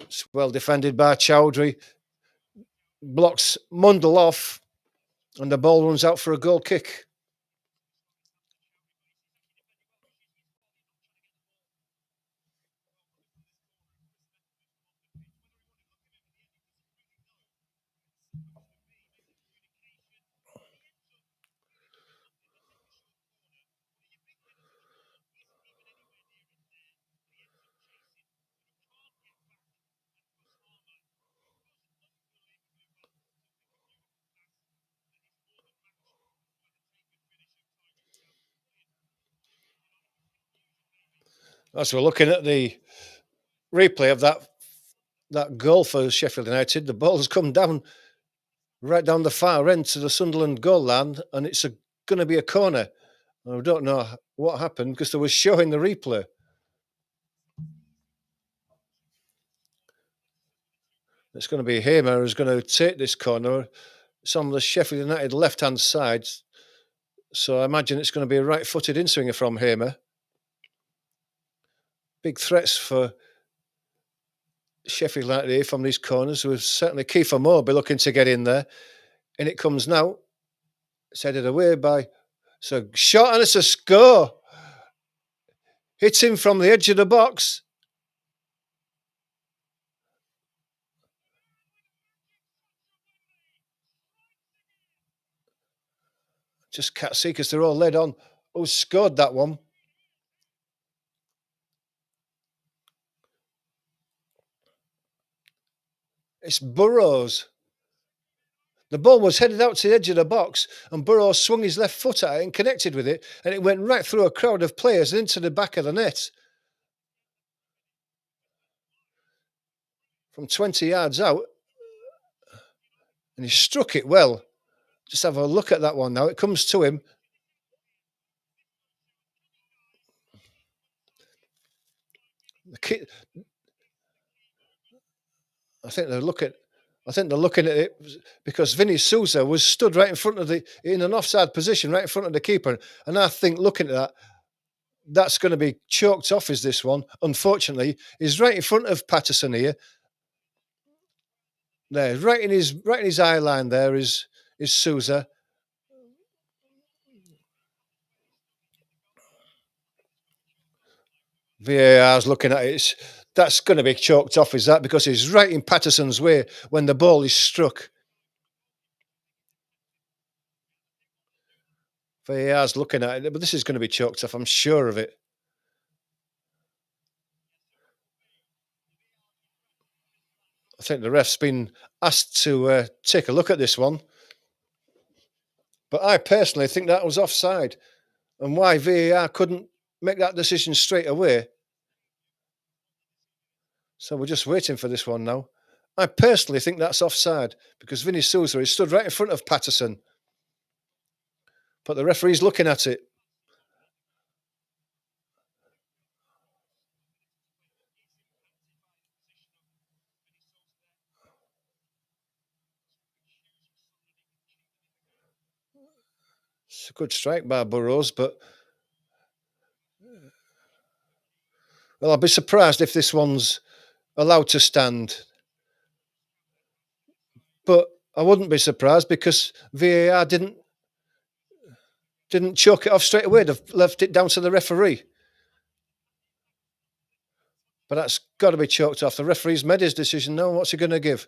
It's well defended by Chowdhury. Blocks Mundle off. And the ball runs out for a goal kick. As we're looking at the replay of that goal for Sheffield United, the ball has come down right down the far end to the Sunderland goal line, and it's going to be a corner. I don't know what happened because they were showing the replay. It's going to be Hamer who's going to take this corner. It's on the Sheffield United left-hand side, so I imagine it's going to be a right-footed in-swinger from Hamer. Big threats for Sheffield United here from these corners. With certainly Kiefer Moore be looking to get in there. And it comes now. It's headed away by... So shot and it's a score. Hits him from the edge of the box. Just can't see because they're all led on. Who scored that one? It's Burrows. The ball was headed out to the edge of the box, and Burrows swung his left foot at it and connected with it, and it went right through a crowd of players and into the back of the net. From 20 yards out, and he struck it well. Just have a look at that one now. It comes to him. The kid, I think they're looking at it because Vinny Souza was stood right in front of in an offside position, right in front of the keeper. And I think looking at that, that's going to be choked off. Is this one? Unfortunately, he's right in front of Patterson here. There, right in his eye line. There is Souza. VAR's looking at it. That's going to be choked off, is that? Because he's right in Patterson's way when the ball is struck. VAR's looking at it, but this is going to be choked off. I'm sure of it. I think the ref's been asked to take a look at this one. But I personally think that was offside. And why VAR couldn't make that decision straight away. So we're just waiting for this one now. I personally think that's offside because Vinny Souza is stood right in front of Patterson. But the referee's looking at it. It's a good strike by Burrows, but well, I'll be surprised if this one's allowed to stand. But I wouldn't be surprised because VAR didn't choke it off straight away. They've left it down to the referee. But that's got to be choked off. The referee's made his decision now. What's he going to give?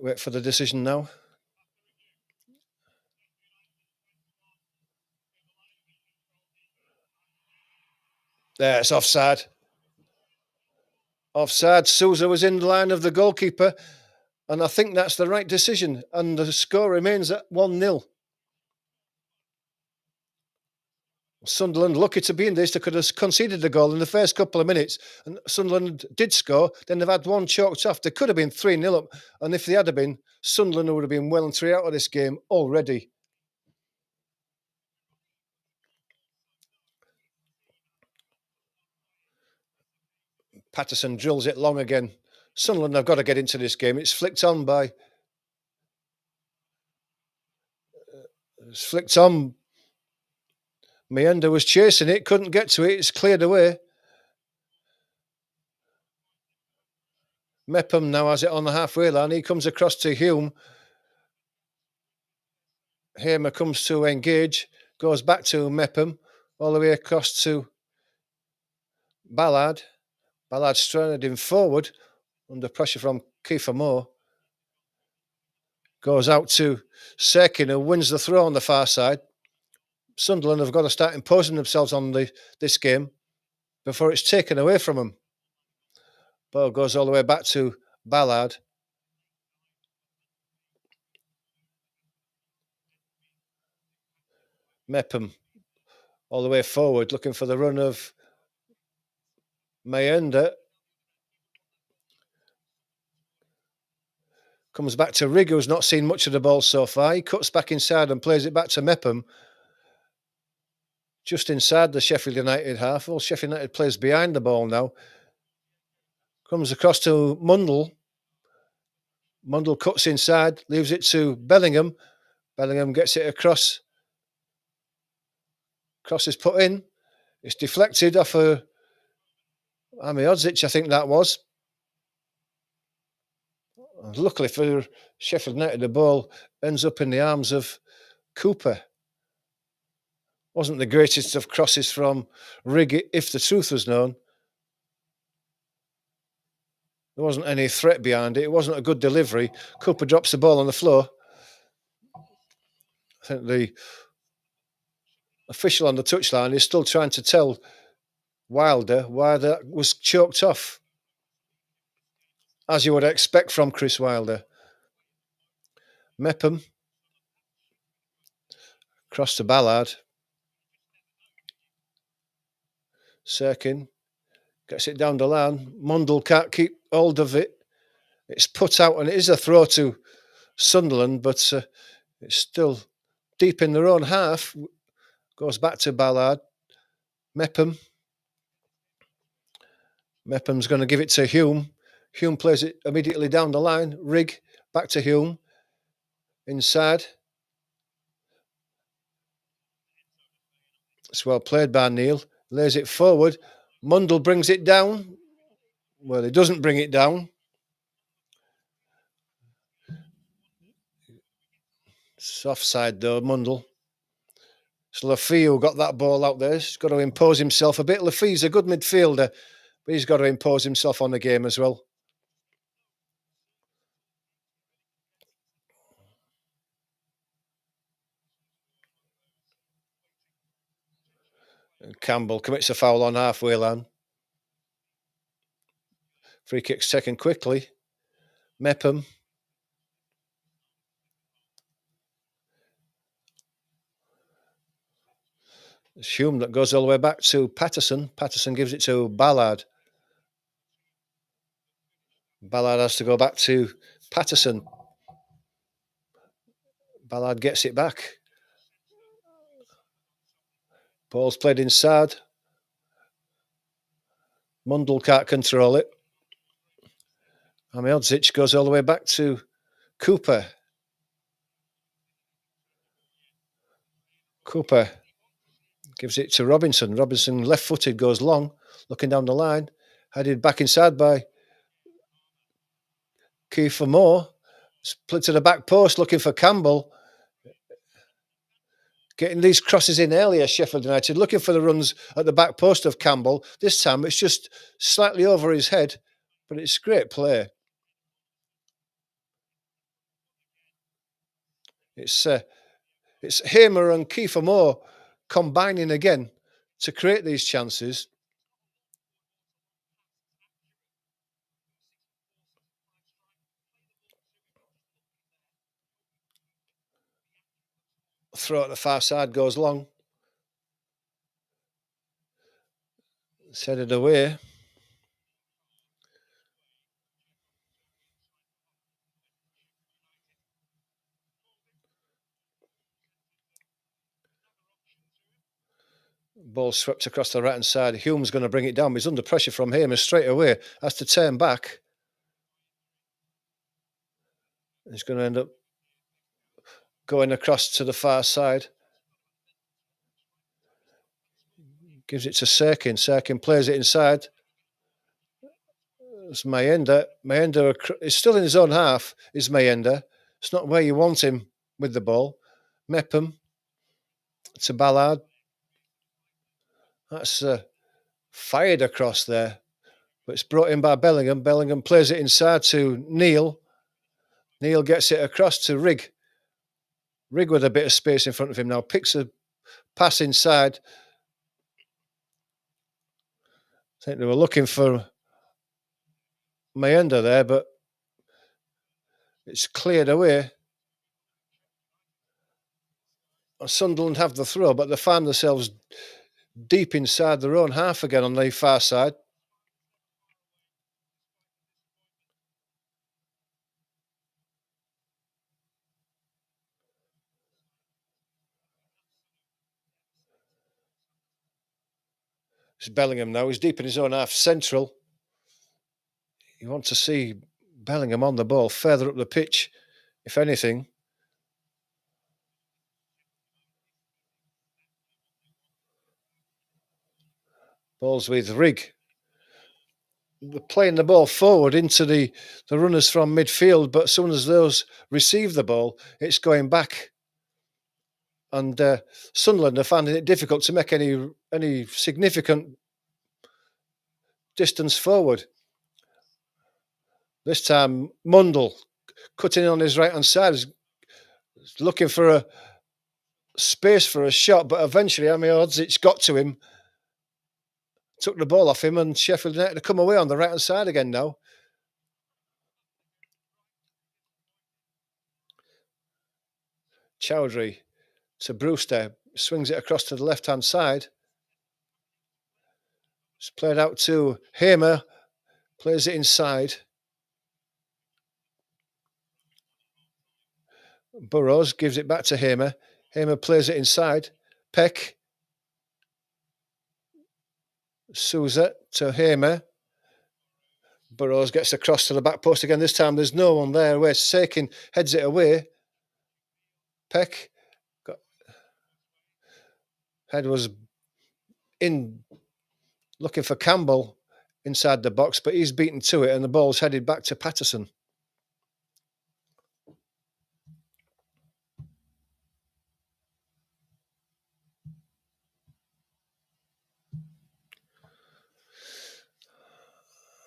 Wait for the decision now. There, it's offside. Offside. Souza was in the line of the goalkeeper, and I think that's the right decision. And the score remains at 1-0. Sunderland lucky to be in this. They could have conceded the goal in the first couple of minutes, and Sunderland did score. Then they've had one choked off. They could have been 3-0 up, and if they had been, Sunderland would have been well and three out of this game already. Patterson drills it long again. Sunderland have got to get into this game. It's flicked on by... It's flicked on. Mayenda was chasing it, couldn't get to it. It's cleared away. Mepham now has it on the halfway line. He comes across to Hume. Hamer comes to engage, goes back to Mepham, all the way across to Ballard. Ballard stranded him forward under pressure from Kiefer Moore. Goes out to Serkin, who wins the throw on the far side. Sunderland have got to start imposing themselves on this game before it's taken away from them. Ball goes all the way back to Ballard. Mepham all the way forward, looking for the run of Mayenda. Comes back to Rigg, who's not seen much of the ball so far. He cuts back inside and plays it back to Mepham. Just inside the Sheffield United half. Well, Sheffield United plays behind the ball now. Comes across to Mundle. Mundle cuts inside, leaves it to Bellingham. Bellingham gets it across. Cross is put in. It's deflected off Ami Odzic, I think that was. Luckily for Sheffield United, the ball ends up in the arms of Cooper. Wasn't the greatest of crosses from Rigg, if the truth was known. There wasn't any threat behind it. It wasn't a good delivery. Cooper drops the ball on the floor. I think the official on the touchline is still trying to tell Wilder why that was choked off, as you would expect from Chris Wilder. Mepham across to Ballard. Serkin gets it down the line. Mundell can't keep hold of it. It's put out, and it is a throw to Sunderland, but it's still deep in their own half. Goes back to Ballard. Mepham's going to give it to Hume. Hume plays it immediately down the line. Rigg back to Hume. Inside. It's well played by Neil. Lays it forward. Mundell brings it down. Well, he doesn't bring it down. It's offside though, Mundell. It's Lafille who got that ball out there. He's got to impose himself a bit. Lafille's a good midfielder, but he's got to impose himself on the game as well. And Campbell commits a foul on halfway line. Free kick's taken quickly. Mepham. It's Hume that goes all the way back to Patterson. Patterson gives it to Ballard. Ballard has to go back to Patterson. Ballard gets it back. Ball's played inside. Mundell can't control it. Amiodzic goes all the way back to Cooper. Cooper gives it to Robinson. Robinson, left-footed, goes long, looking down the line. Headed back inside by Kiefer Moore. Split to the back post, looking for Campbell. Getting these crosses in earlier, Sheffield United, looking for the runs at the back post of Campbell. This time it's just slightly over his head, but it's great play. It's Hamer and Kiefer Moore combining again to create these chances. Throw at the far side goes long. It's headed away. Ball swept across the right-hand side. Hume's going to bring it down. He's under pressure from Hamer straight away. Has to turn back. He's going to end up going across to the far side. Gives it to Serkin. Serkin plays it inside. It's Mayenda. Mayenda is still in his own half, is Mayenda. It's not where you want him with the ball. Mepham to Ballard. That's fired across there. But it's brought in by Bellingham. Bellingham plays it inside to Neil. Neil gets it across to Rigg. Rigg with a bit of space in front of him now. Picks a pass inside. I think they were looking for Mayenda there, but it's cleared away. Sunderland have the throw, but they find themselves deep inside their own half again on the far side. It's Bellingham now. He's deep in his own half, central. You want to see Bellingham on the ball, further up the pitch, if anything. Ball's with Rigg. They're playing the ball forward into the runners from midfield, but as soon as those receive the ball, it's going back. And Sunderland are finding it difficult to make any significant distance forward. This time, Mundell cutting in on his right hand side, is looking for a space for a shot, but eventually Amiodzic got to him, took the ball off him, and Sheffield United to come away on the right hand side again now. Chowdhury to Brewster, swings it across to the left hand side. It's played out to Hamer, plays it inside. Burrows gives it back to Hamer. Hamer plays it inside. Peck. Souza to Hamer. Burrows gets across to the back post again. This time there's no one there. Where Sakin heads it away. Peck. Head was in looking for Campbell inside the box, but he's beaten to it and the ball's headed back to Patterson.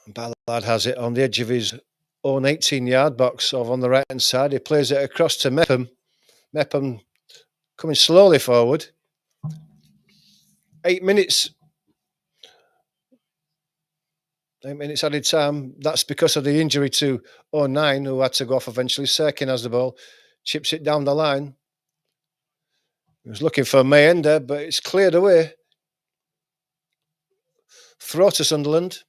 Ballard has it on the edge of his own 18-yard box over on the right-hand side. He plays it across to Mepham. Mepham coming slowly forward. 8 minutes. 8 minutes added time. That's because of the injury to 09, who had to go off eventually. Serkin has the ball. Chips it down the line. He was looking for Mayenda, but it's cleared away. Throw to Sunderland.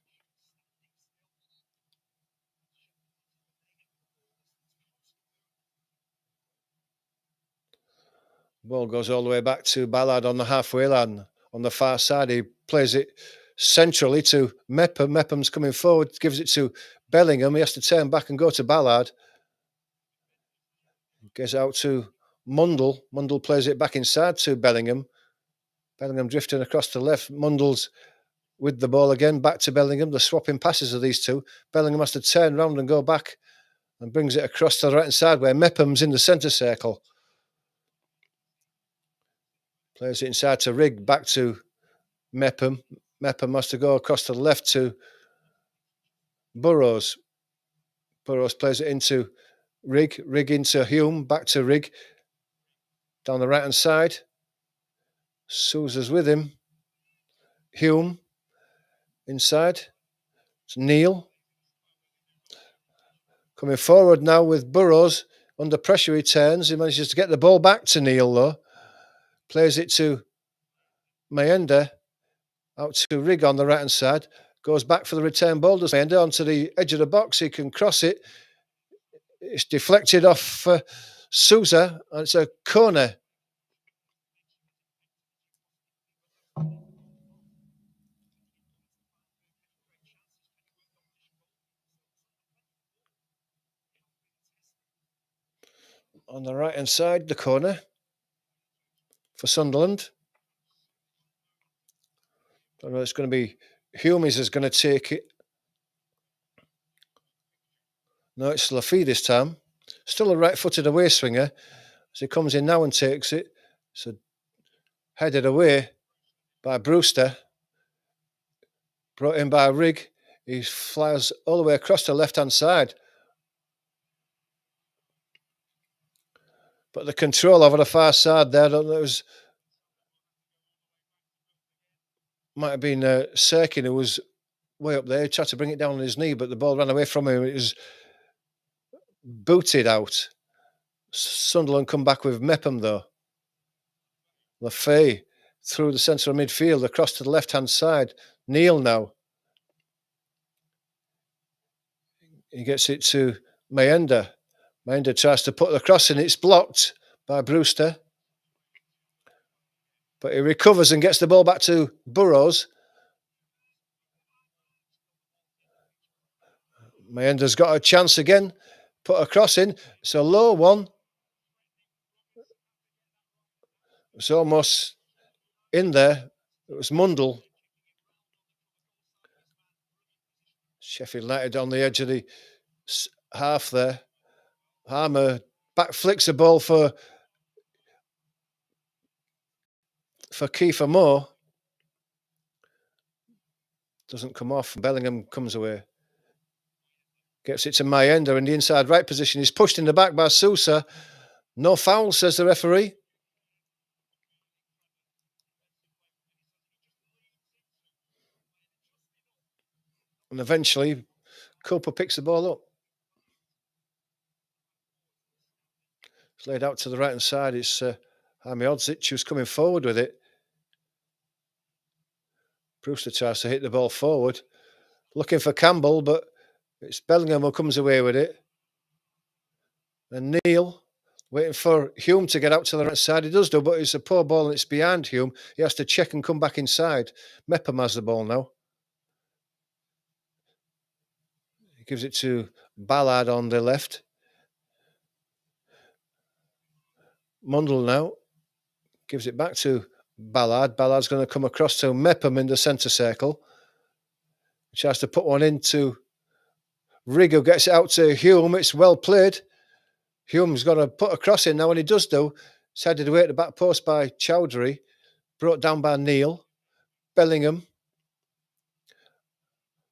Ball goes all the way back to Ballard on the halfway line. On the far side, he plays it centrally to Mepham. Mepham's coming forward, gives it to Bellingham. He has to turn back and go to Ballard. Gets out to Mundell. Mundell plays it back inside to Bellingham. Bellingham drifting across to the left. Mundell's with the ball again, back to Bellingham. The swapping passes of these two. Bellingham has to turn round and go back and brings it across to the right-hand side where Mepham's in the centre circle. Plays it inside to Rigg, back to Mepham. Mepham has to go across to the left to Burrows. Burrows plays it into Rigg. Rigg into Hume, back to Rigg. Down the right-hand side. Souza's with him. Hume inside. It's Neil. Coming forward now with Burrows. Under pressure he turns. He manages to get the ball back to Neil though. Plays it to Mayenda. Out to Rigg on the right-hand side. Goes back for the return ball. Does Mayenda onto the edge of the box. He can cross it. It's deflected off Souza. And it's a corner. On the right-hand side, the corner for Sunderland. I know it's going to be Humes is going to take it. No, it's Laffy this time. Still a right-footed away swinger. So he comes in now and takes it. So headed away by Brewster. Brought in by Rigg. He flies all the way across the left-hand side. But the control over the far side there, I don't know, it was might have been Serkin who was way up there. He tried to bring it down on his knee, but the ball ran away from him. It was booted out. Sunderland come back with Mepham though. Laffy through the centre of midfield across to the left-hand side. Neil now. He gets it to Mayenda. Mayenda tries to put the cross in. It's blocked by Brewster. But he recovers and gets the ball back to Burrows. Mayenda's got a chance again. Put a cross in. It's a low one. It's almost in there. It was Mundell. Sheffield United on the edge of the half there. Harmer back flicks a ball for Kiefer Moore. Doesn't come off. Bellingham comes away. Gets it to Mayenda in the inside right position. He's pushed in the back by Sousa. No foul, says the referee. And eventually, Cooper picks the ball up. It's laid out to the right-hand side. It's Jaime Odzic who's coming forward with it. Brewster tries to hit the ball forward. Looking for Campbell, but it's Bellingham who comes away with it. And Neil waiting for Hume to get out to the right side. He does do, but it's a poor ball and it's behind Hume. He has to check and come back inside. Mepham has the ball now. He gives it to Ballard on the left. Mundell now gives it back to Ballard. Ballard's going to come across to Mepham in the centre circle. He tries to put one into Rigg, who gets it out to Hume. It's well played. Hume's got to put a cross in now, and he does do. It's headed away at the back post by Chowdhury. Brought down by Neil. Bellingham.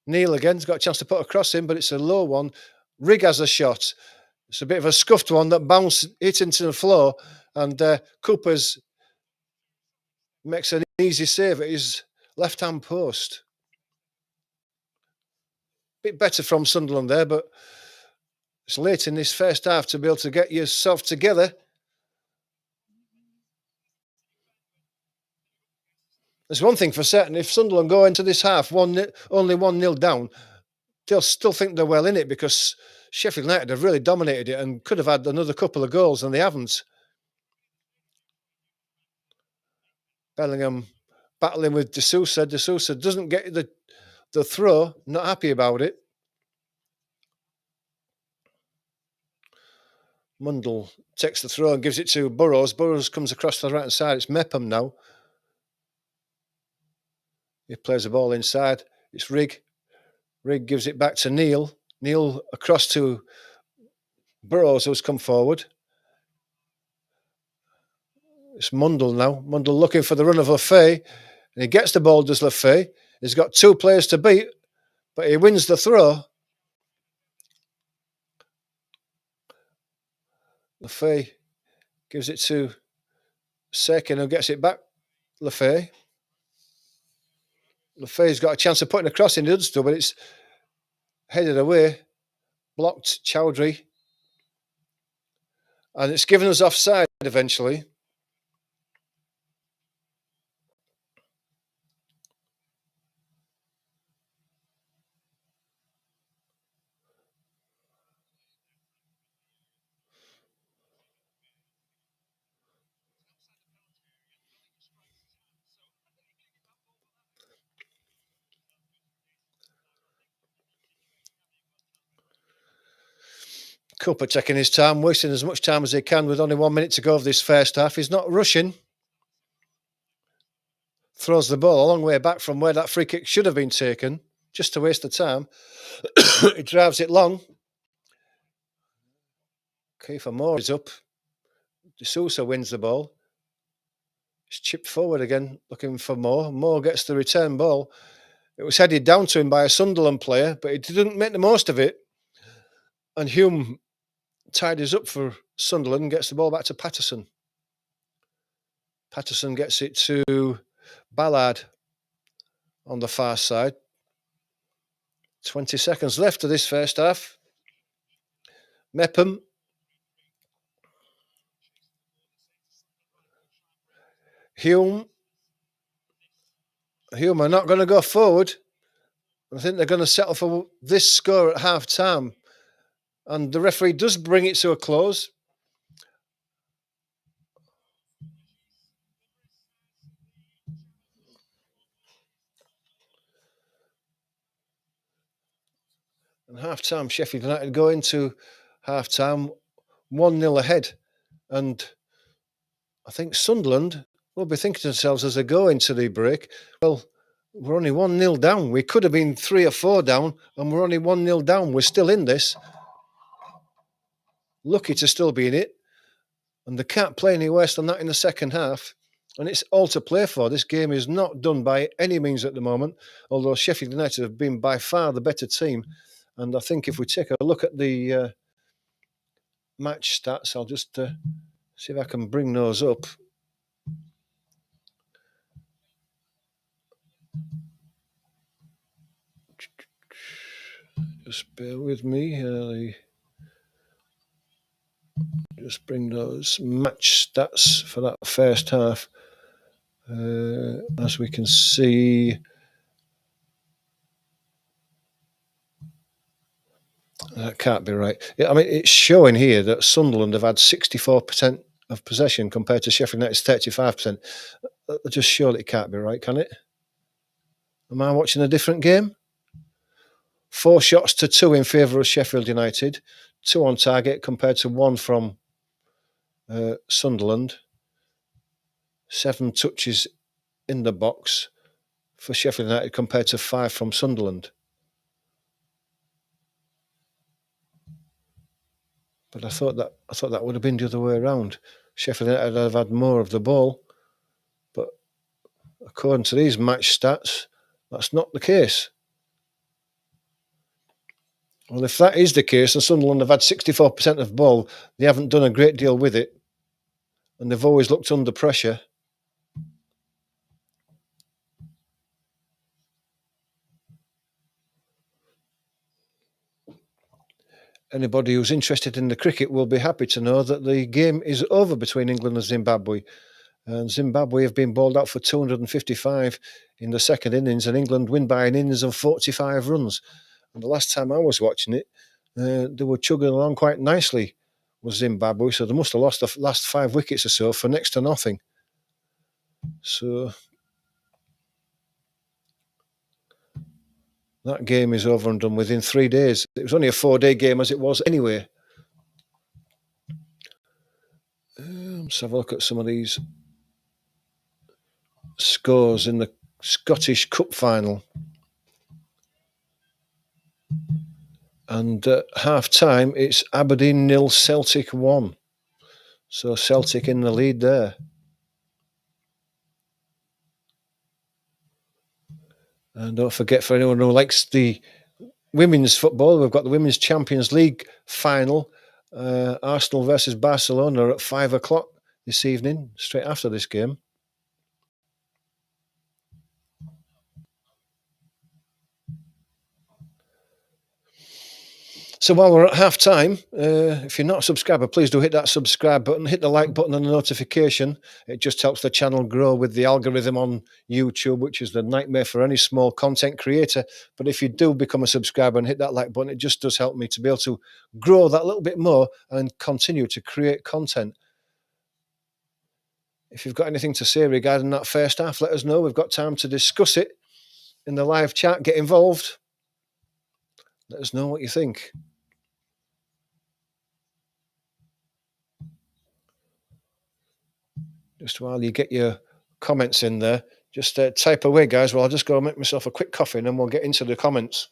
Neil again's got a chance to put a cross in, but it's a low one. Rigg has a shot. It's a bit of a scuffed one that bounced, hit into the floor, and Coopers makes an easy save at his left-hand post. Bit better from Sunderland there, but it's late in this first half to be able to get yourself together. There's one thing for certain: if Sunderland go into this half only 1-0 down, they'll still think they're well in it, because Sheffield United have really dominated it and could have had another couple of goals, and they haven't. Bellingham battling with De Sousa. De Sousa doesn't get the throw, not happy about it. Mundell takes the throw and gives it to Burrows. Burrows comes across to the right-hand side. It's Mepham now. He plays the ball inside. It's Rigg. Rigg gives it back to Neil. Neil across to Burrows, who's come forward. It's Mundell now. Mundell looking for the run of Lafay. And he gets the ball, does Lafay. He's got two players to beat, but he wins the throw. Lafay gives it to Sekin, who gets it back. Lafay. Lafay's got a chance of putting a cross in, he does, but it's headed away. Blocked Chowdhury. And it's given us offside eventually. Cooper taking his time, wasting as much time as he can with only 1 minute to go of this first half. He's not rushing. Throws the ball a long way back from where that free kick should have been taken, just to waste the time. He drives it long. Kiefer Moore is up. De Sousa wins the ball. It's chipped forward again, looking for Moore. Moore gets the return ball. It was headed down to him by a Sunderland player, but he didn't make the most of it. And Hume tidies up for Sunderland and gets the ball back to Patterson. Patterson gets it to Ballard on the far side. 20 seconds left of this first half. Mepham. Hume are not going to go forward. I think they're going to settle for this score at half time. And the referee does bring it to a close. And half time, Sheffield United go into half time 1-0 ahead. And I think Sunderland will be thinking to themselves as they go into the break, well, we're only 1-0 down. We could have been 3 or 4 down, and we're only 1-0 down. We're still in this. Lucky to still be in it. And they can't play any worse than that in the second half. And it's all to play for. This game is not done by any means at the moment, although Sheffield United have been by far the better team. And I think if we take a look at the match stats, I'll just see if I can bring those up. Just bear with me. Just bring those match stats for that first half. As we can see, that can't be right. Yeah, I mean, it's showing here that Sunderland have had 64% of possession compared to Sheffield United's 35%. Just surely it can't be right, can it? Am I watching a different game? 4 shots to 2 in favour of Sheffield United, 2 on target compared to 1 from Sunderland. 7 touches in the box for Sheffield United compared to 5 from Sunderland. But I thought that would have been the other way around. Sheffield United have had more of the ball, but according to these match stats, that's not the case. Well, if that is the case, and Sunderland have had 64% of the ball, they haven't done a great deal with it, and they've always looked under pressure. Anybody who's interested in the cricket will be happy to know that the game is over between England and Zimbabwe. And Zimbabwe have been bowled out for 255 in the second innings, and England win by an innings of 45 runs. And the last time I was watching it, they were chugging along quite nicely with Zimbabwe, so they must have lost the last 5 wickets or so for next to nothing. So that game is over and done within 3 days. It was only a 4-day game as it was anyway. Let's have a look at some of these scores in the Scottish Cup final. And at half-time, it's Aberdeen 0, Celtic 1. So Celtic in the lead there. And don't forget, for anyone who likes the women's football, we've got the Women's Champions League final. Arsenal versus Barcelona at 5 o'clock this evening, straight after this game. So while we're at half-time, if you're not a subscriber, please do hit that subscribe button, hit the like button and the notification. It just helps the channel grow with the algorithm on YouTube, which is the nightmare for any small content creator. But if you do become a subscriber and hit that like button, it just does help me to be able to grow that little bit more and continue to create content. If you've got anything to say regarding that first half, let us know. We've got time to discuss it in the live chat. Get involved. Let us know what you think. Just while you get your comments in there, just type away, guys. Well, I'll just go make myself a quick coffee and then we'll get into the comments.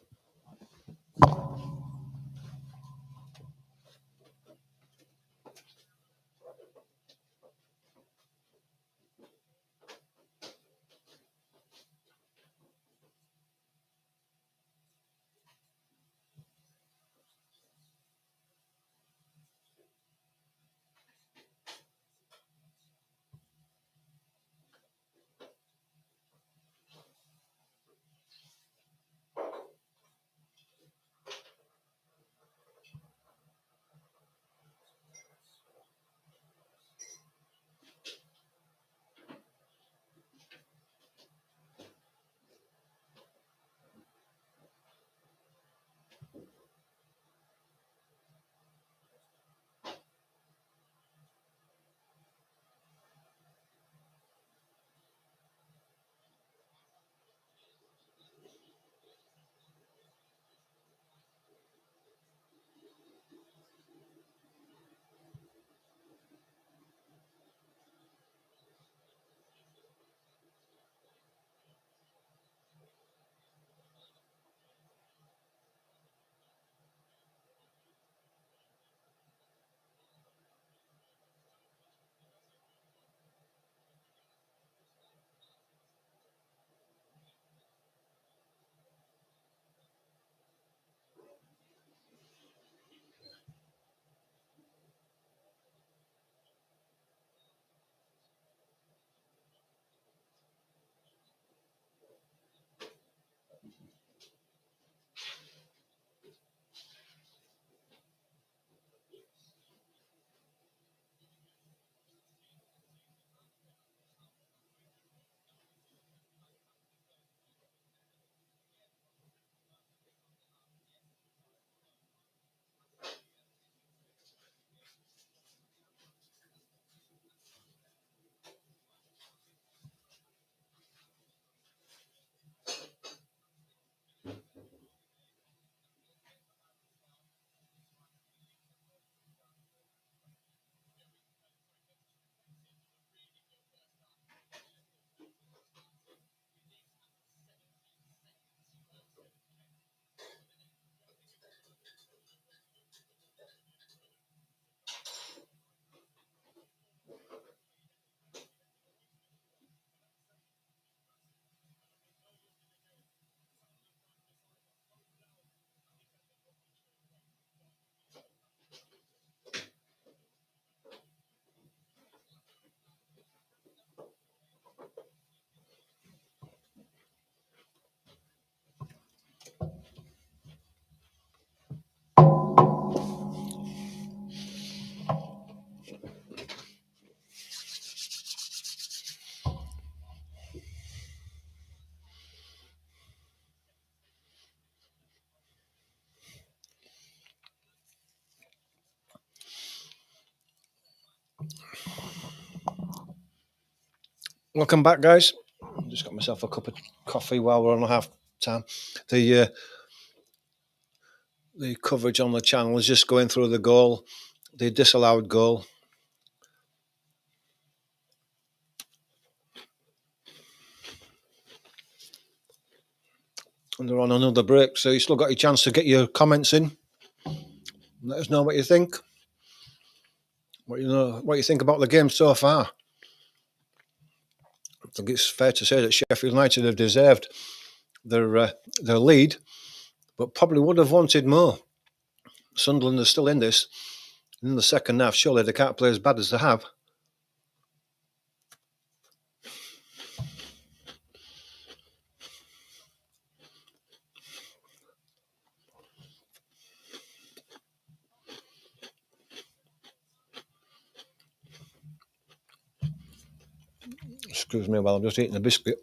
Welcome back, guys. Just got myself a cup of coffee while we're on half time. The coverage on the channel is just going through the goal, the disallowed goal. And they're on another break, so you still got your chance to get your comments in. Let us know what you think. What you think about the game so far. I think it's fair to say that Sheffield United have deserved their lead, but probably would have wanted more. Sunderland are still in this. In the second half, surely they can't play as bad as they have. Excuse me while I'm just eating a biscuit.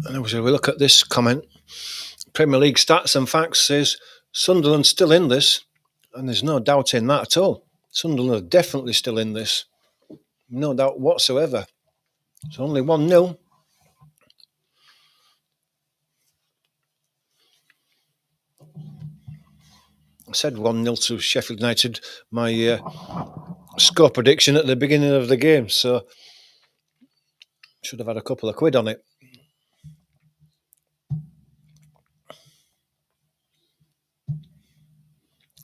And as we look at this comment, Premier League Stats and Facts says Sunderland's still in this, and there's no doubt in that at all. Sunderland are definitely still in this. No doubt whatsoever. It's only 1-0. I said 1-0 to Sheffield United, my score prediction at the beginning of the game, so should have had a couple of quid on it.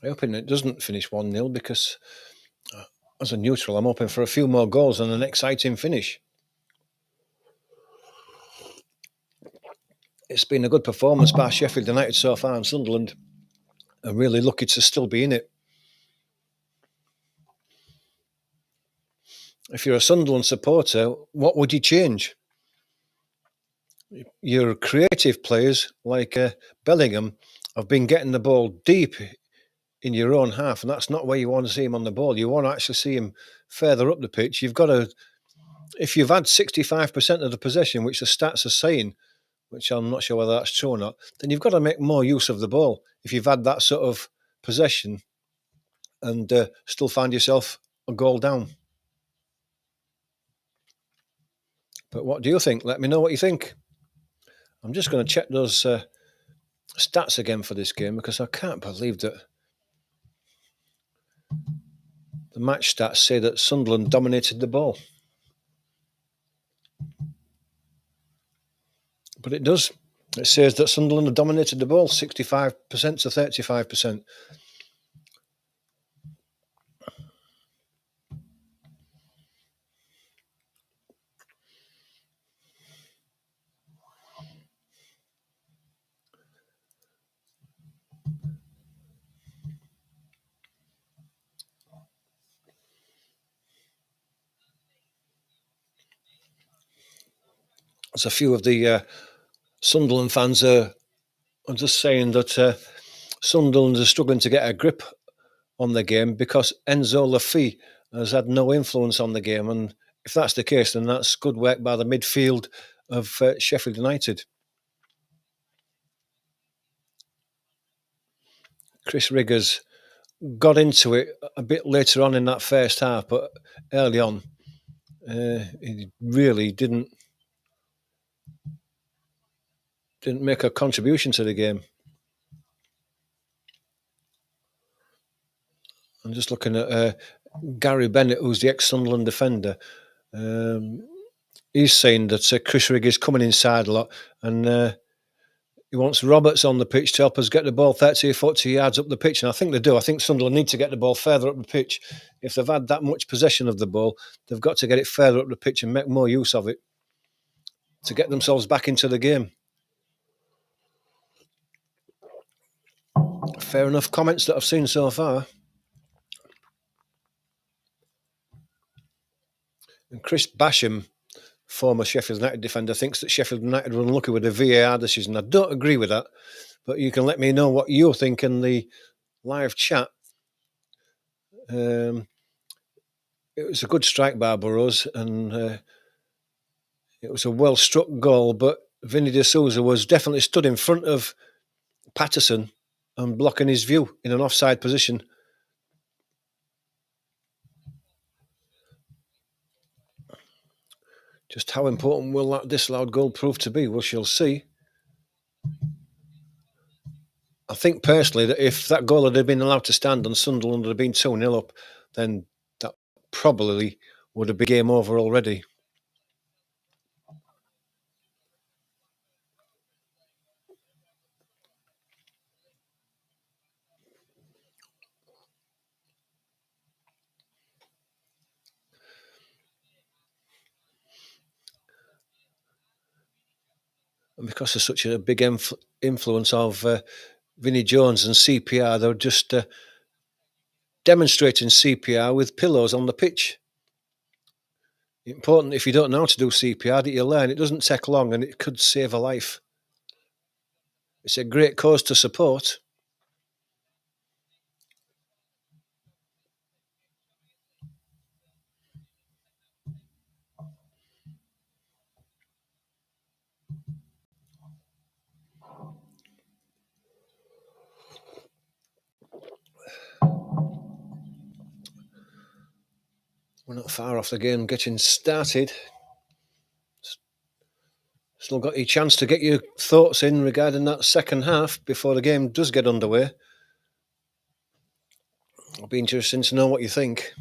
I'm hoping it doesn't finish 1-0 because as a neutral, I'm hoping for a few more goals and an exciting finish. It's been a good performance by Sheffield United so far, and Sunderland are really lucky to still be in it. If you're a Sunderland supporter, what would you change? Your creative players, like Bellingham, have been getting the ball deep in your own half, and that's not where you want to see him on the ball. You want to actually see him further up the pitch. You've got to, if you've had 65% of the possession, which the stats are saying, which I'm not sure whether that's true or not, then you've got to make more use of the ball. If you've had that sort of possession and still find yourself a goal down. But what do you think? Let me know what you think. I'm just going to check those stats again for this game because I can't believe that the match stats say that Sunderland dominated the ball. But it does. It says that Sunderland have dominated the ball 65% to 35%. As a few of the Sunderland fans are just saying that Sunderland are struggling to get a grip on the game because Enzo Lafay has had no influence on the game. And if that's the case, then that's good work by the midfield of Sheffield United. Chris Riggers got into it a bit later on in that first half, but early on, he really didn't make a contribution to the game. I'm just looking at Gary Bennett, who's the ex-Sunderland defender. He's saying that Chris Rigg is coming inside a lot and he wants Roberts on the pitch to help us get the ball 30 or 40 yards up the pitch. And I think they do. I think Sunderland need to get the ball further up the pitch. If they've had that much possession of the ball, they've got to get it further up the pitch and make more use of it to get themselves back into the game. Fair enough comments that I've seen so far. And Chris Basham former Sheffield United defender, thinks that Sheffield United were unlucky with the VAR decision. I don't agree with that, but you can let me know what you think in the live chat. It was a good strike by Burrows, and it was a well-struck goal, but Vinny de Souza was definitely stood in front of Patterson and blocking his view in an offside position. Just how important will that disallowed goal prove to be? We shall see. I think personally that if that goal had been allowed to stand and Sunderland had been 2-0 up, then that probably would have been game over already. And because of such a big influence of Vinnie Jones and CPR, they're just demonstrating CPR with pillows on the pitch. Important if you don't know how to do CPR that you learn. It doesn't take long and it could save a life. It's a great cause to support. We're not far off the game getting started. Still got your chance to get your thoughts in regarding that second half before the game does get underway. It'll be interesting to know what you think.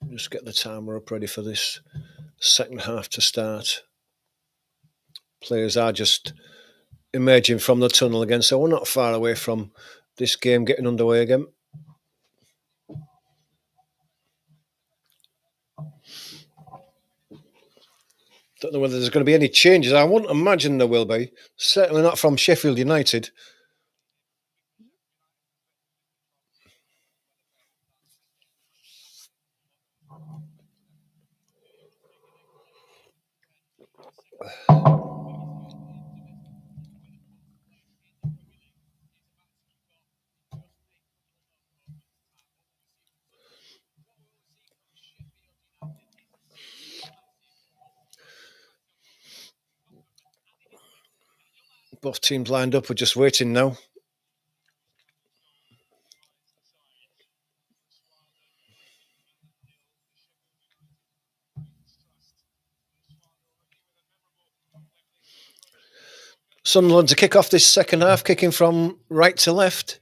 Just get the timer up ready for this second half to start. Players are just emerging from the tunnel again, so we're not far away from this game getting underway again. Don't know whether there's going to be any changes. I wouldn't imagine there will be. Certainly not from Sheffield United. Both teams lined up. We're just waiting now. Sunderland to kick off this second half, kicking from right to left.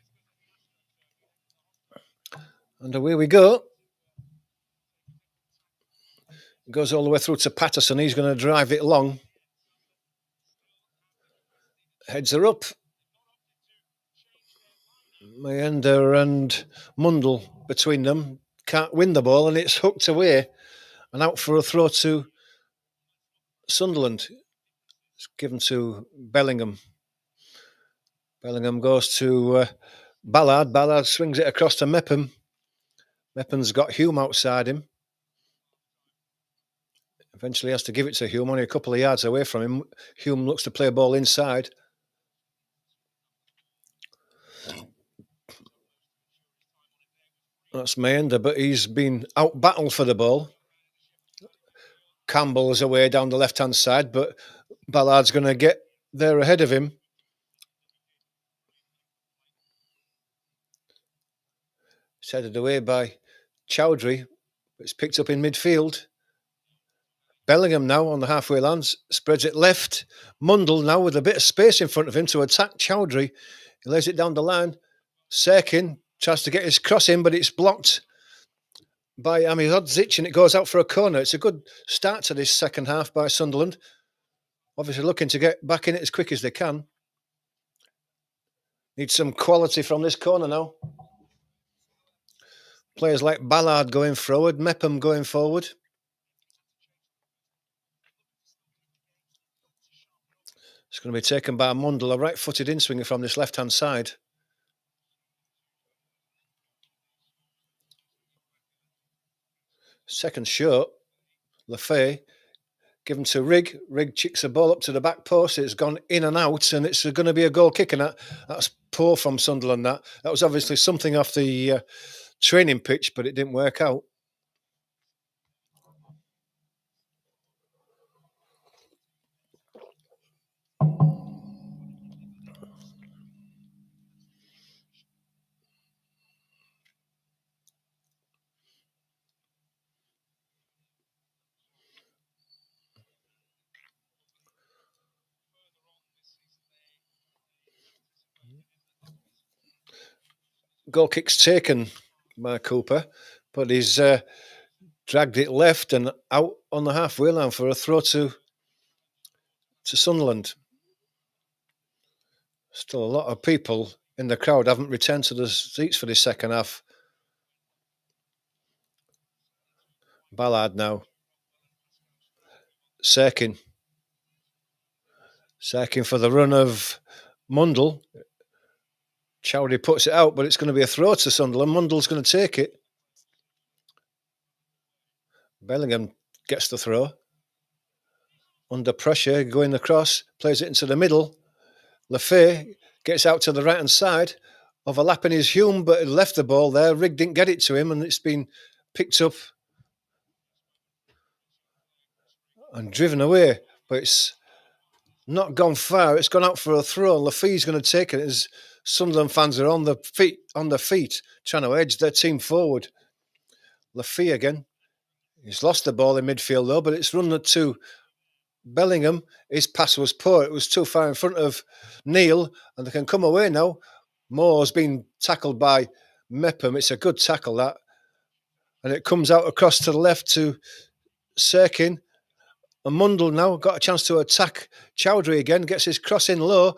And away we go. It goes all the way through to Patterson. He's going to drive it long. Heads are up. Mayenda and Mundell between them can't win the ball, and it's hooked away and out for a throw to Sunderland. It's given to Bellingham. Bellingham goes to Ballard. Ballard swings it across to Mepham. Mepham's got Hume outside him. Eventually has to give it to Hume, only a couple of yards away from him. Hume looks to play a ball inside. That's Mayenda, but he's been out-battled for the ball. Campbell's away down the left-hand side, but Ballard's going to get there ahead of him. It's headed away by Chowdhury. It's picked up in midfield. Bellingham now on the halfway line, spreads it left. Mundell now with a bit of space in front of him to attack Chowdhury. He lays it down the line. Serkin tries to get his cross in, but it's blocked by Amihodzic and it goes out for a corner. It's a good start to this second half by Sunderland. Obviously looking to get back in it as quick as they can. Need some quality from this corner now. Players like Ballard going forward, Mepham going forward. It's going to be taken by Mundell, a right-footed in-swinger from this left-hand side. Second shot, Lafay, given to Rigg. Rigg chicks the ball up to the back post. It's gone in and out, and it's going to be a goal kick. And that's poor from Sunderland. That was obviously something off the training pitch, but it didn't work out. Goal kick's taken by Cooper, but he's dragged it left and out on the halfway line for a throw to Sunderland. Still a lot of people in the crowd haven't returned to the seats for this second half. Ballard now. Serkin for the run of Mundle. Chowdhury puts it out, but it's going to be a throw to Sunderland. Mundle's going to take it. Bellingham gets the throw. Under pressure, going across, plays it into the middle. Lafay gets out to the right-hand side, overlapping his Hume, but he left the ball there. Rigg didn't get it to him, and it's been picked up and driven away. But it's not gone far. It's gone out for a throw. Lafay's going to take it as Sunderland fans are on their feet, trying to edge their team forward. Lafay again. He's lost the ball in midfield though, but it's run to Bellingham. His pass was poor. It was too far in front of Neil, and they can come away now. Moore's been tackled by Mepham. It's a good tackle, that. And it comes out across to the left to Serkin. And Mundle now got a chance to attack Chowdhury again. Gets his cross in low.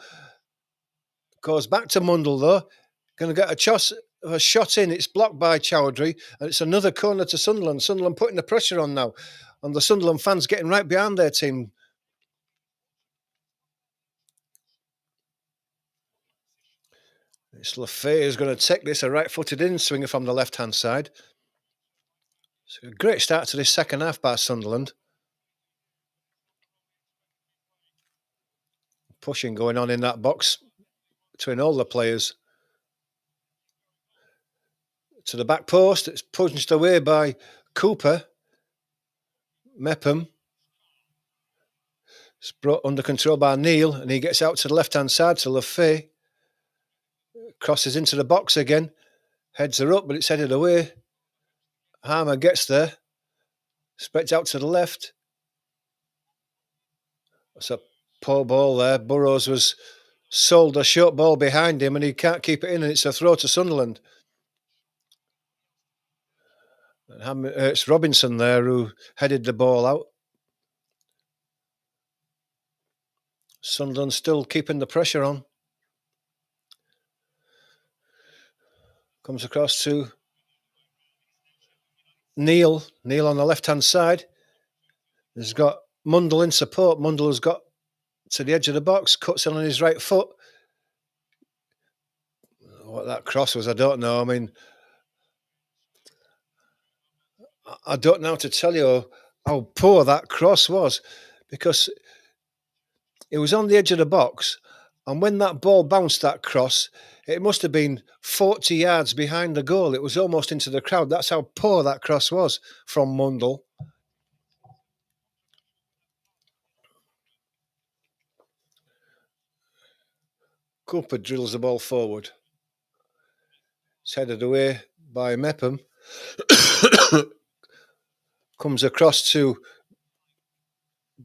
Goes back to Mundle though. Going to get a shot in. It's blocked by Chowdhury. And it's another corner to Sunderland. Sunderland putting the pressure on now. And the Sunderland fans getting right behind their team. It's Lafay who's going to take this, a right-footed in-swinger from the left-hand side. It's a great start to this second half by Sunderland. Pushing going on in that box between all the players. To the back post, it's punched away by Cooper. Mepham. It's brought under control by Neil, and he gets out to the left-hand side to Lafay. Crosses into the box again. Heads are up, but it's headed away. Harmer gets there. Spreads out to the left. It's a poor ball there. Burrows was sold a short ball behind him, and he can't keep it in, and it's a throw to Sunderland. It's Robinson there who headed the ball out. Sunderland still keeping the pressure on. Comes across to Neil. Neil on the left-hand side. He's got Mundle in support. Mundle has got to the edge of the box, cuts in on his right foot. What that cross was, I don't know. I mean, I don't know how to tell you how poor that cross was, because it was on the edge of the box, and when that ball bounced, that cross, it must have been 40 yards behind the goal. It was almost into the crowd. That's how poor that cross was from Mundle. Cooper drills the ball forward. It's headed away by Mepham. Comes across to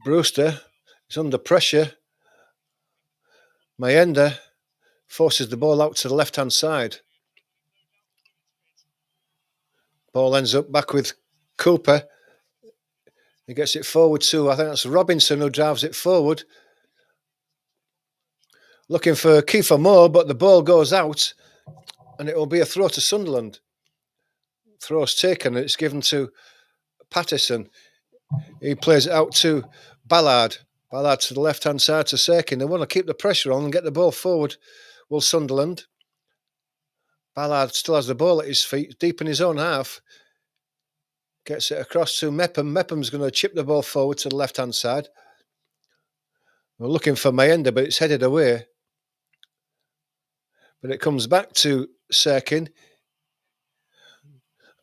Brewster. He's under pressure. Mayenda forces the ball out to the left-hand side. Ball ends up back with Cooper. He gets it forward to, I think that's Robinson who drives it forward. Looking for Kiefer Moore, but the ball goes out, and it will be a throw to Sunderland. Throw's taken, and it's given to Patterson. He plays it out to Ballard. Ballard to the left-hand side to Serkin. They want to keep the pressure on and get the ball forward. Will Sunderland. Ballard still has the ball at his feet, deep in his own half. Gets it across to Mepham. Mepham's going to chip the ball forward to the left-hand side. We're looking for Mayenda, but it's headed away. But it comes back to Serkin.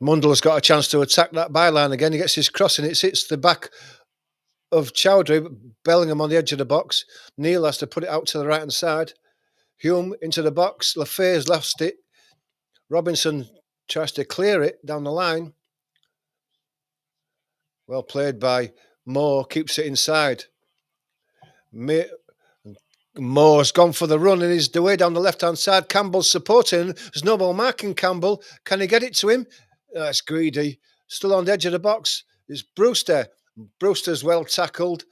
Mundell's got a chance to attack that byline again. He gets his cross and it hits the back of Chowdhury. Bellingham on the edge of the box. Neil has to put it out to the right-hand side. Hume into the box. Lafay's lost it. Robinson tries to clear it down the line. Well played by Moore. Keeps it inside. Moore's gone for the run and he's the way down the left-hand side. Campbell's supporting. There's no ball marking Campbell. Can he get it to him? That's greedy. Still on the edge of the box. It's Brewster. Brewster's well tackled.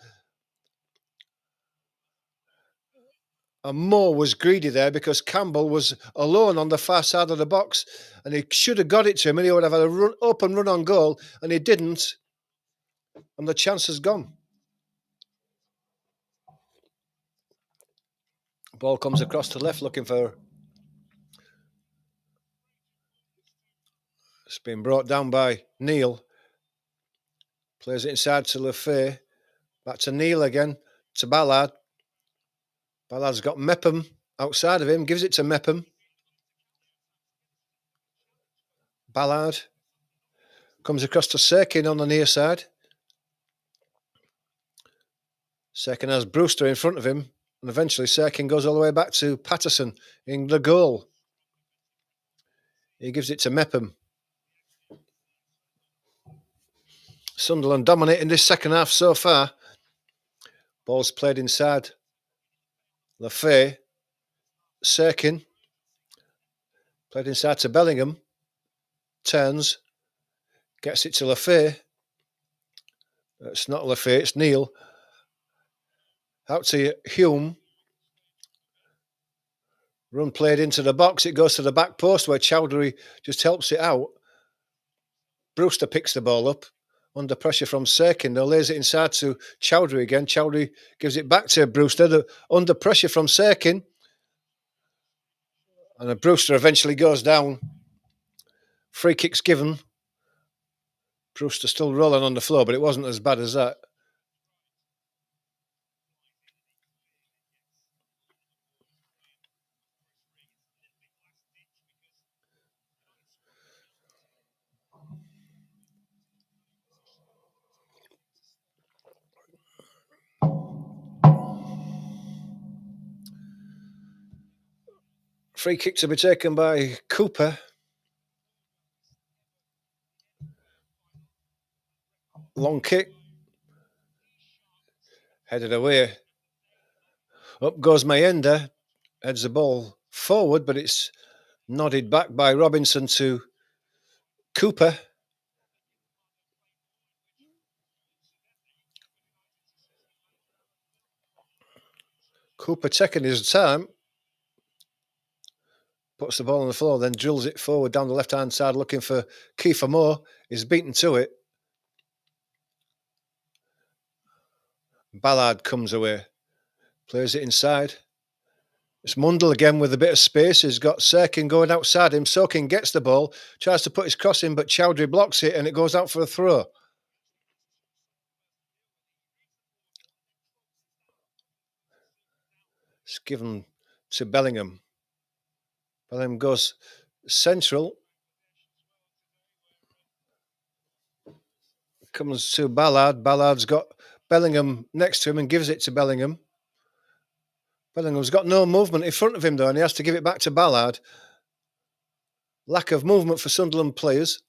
And Moore was greedy there because Campbell was alone on the far side of the box and he should have got it to him and he would have had an open run on goal and he didn't. And the chance has gone. Ball comes across to left looking for... It's been brought down by Neil. Plays it inside to Lafay. Back to Neil again. To Ballard. Ballard's got Mepham outside of him. Gives it to Mepham. Ballard. Comes across to Serkin on the near side. Serkin has Brewster in front of him. And eventually Serkin goes all the way back to Patterson in the goal. He gives it to Mepham. Sunderland dominating this second half so far. Ball's played inside. Lafay. Serkin. Played inside to Bellingham. Turns. Gets it to Lafay. It's not Lafay, it's Neil. Out to Hume. Run played into the box. It goes to the back post where Chowdhury just helps it out. Brewster picks the ball up. Under pressure from Serkin. Now lays it inside to Chowdhury again. Chowdhury gives it back to Brewster. Under pressure from Serkin. And Brewster eventually goes down. Free kick's given. Brewster still rolling on the floor, but it wasn't as bad as that. Free kick to be taken by Cooper. Long kick. Headed away. Up goes Mayenda. Heads the ball forward, but it's nodded back by Robinson to Cooper. Cooper taking his time. Puts the ball on the floor, then drills it forward down the left-hand side looking for Kiefer Moore. He's beaten to it. Ballard comes away. Plays it inside. It's Mundell again with a bit of space. He's got Serkin going outside him. Serkin gets the ball, tries to put his cross in, but Chowdhury blocks it and it goes out for a throw. It's given to Bellingham. Bellingham goes central. Comes to Ballard. Ballard's got Bellingham next to him and gives it to Bellingham. Bellingham's got no movement in front of him though, and he has to give it back to Ballard. Lack of movement for Sunderland players.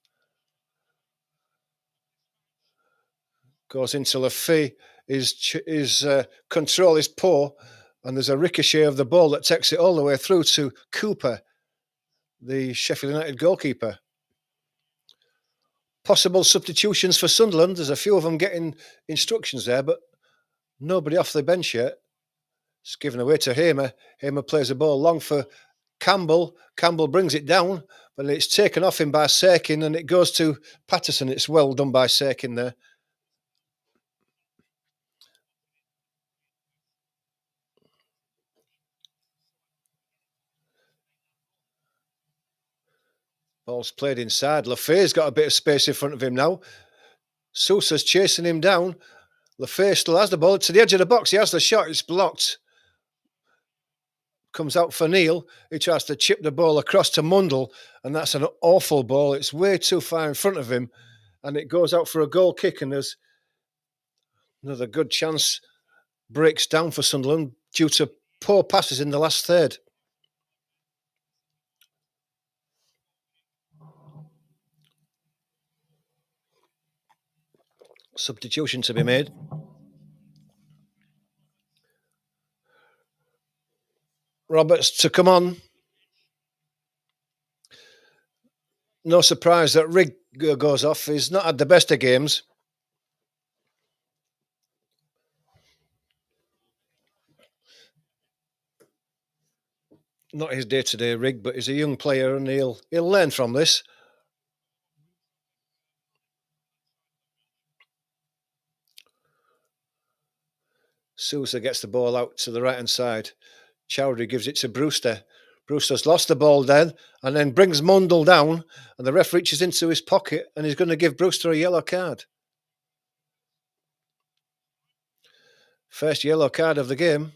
Goes into Lafay. His control is poor, and there's a ricochet of the ball that takes it all the way through to Cooper, the Sheffield United goalkeeper. Possible substitutions for Sunderland. There's a few of them getting instructions there, but nobody off the bench yet. It's given away to Hamer. Hamer plays the ball long for Campbell. Campbell brings it down, but it's taken off him by Serkin and it goes to Patterson. It's well done by Serkin there. Ball's played inside. Lafay's got a bit of space in front of him now. Sousa's chasing him down. Lefay still has the ball to the edge of the box. He has the shot. It's blocked. Comes out for Neil. He tries to chip the ball across to Mundle, and that's an awful ball. It's way too far in front of him, and it goes out for a goal kick, and there's another good chance breaks down for Sunderland due to poor passes in the last third. Substitution to be made. Roberts to come on. No surprise that Rigg goes off. He's not had the best of games. Not his day-to-day, Rigg, but he's a young player and he'll learn from this. Sousa gets the ball out to the right-hand side. Chowdhury gives it to Brewster. Brewster's lost the ball then and then brings Mundle down, and the ref reaches into his pocket and he's going to give Brewster a yellow card. First yellow card of the game.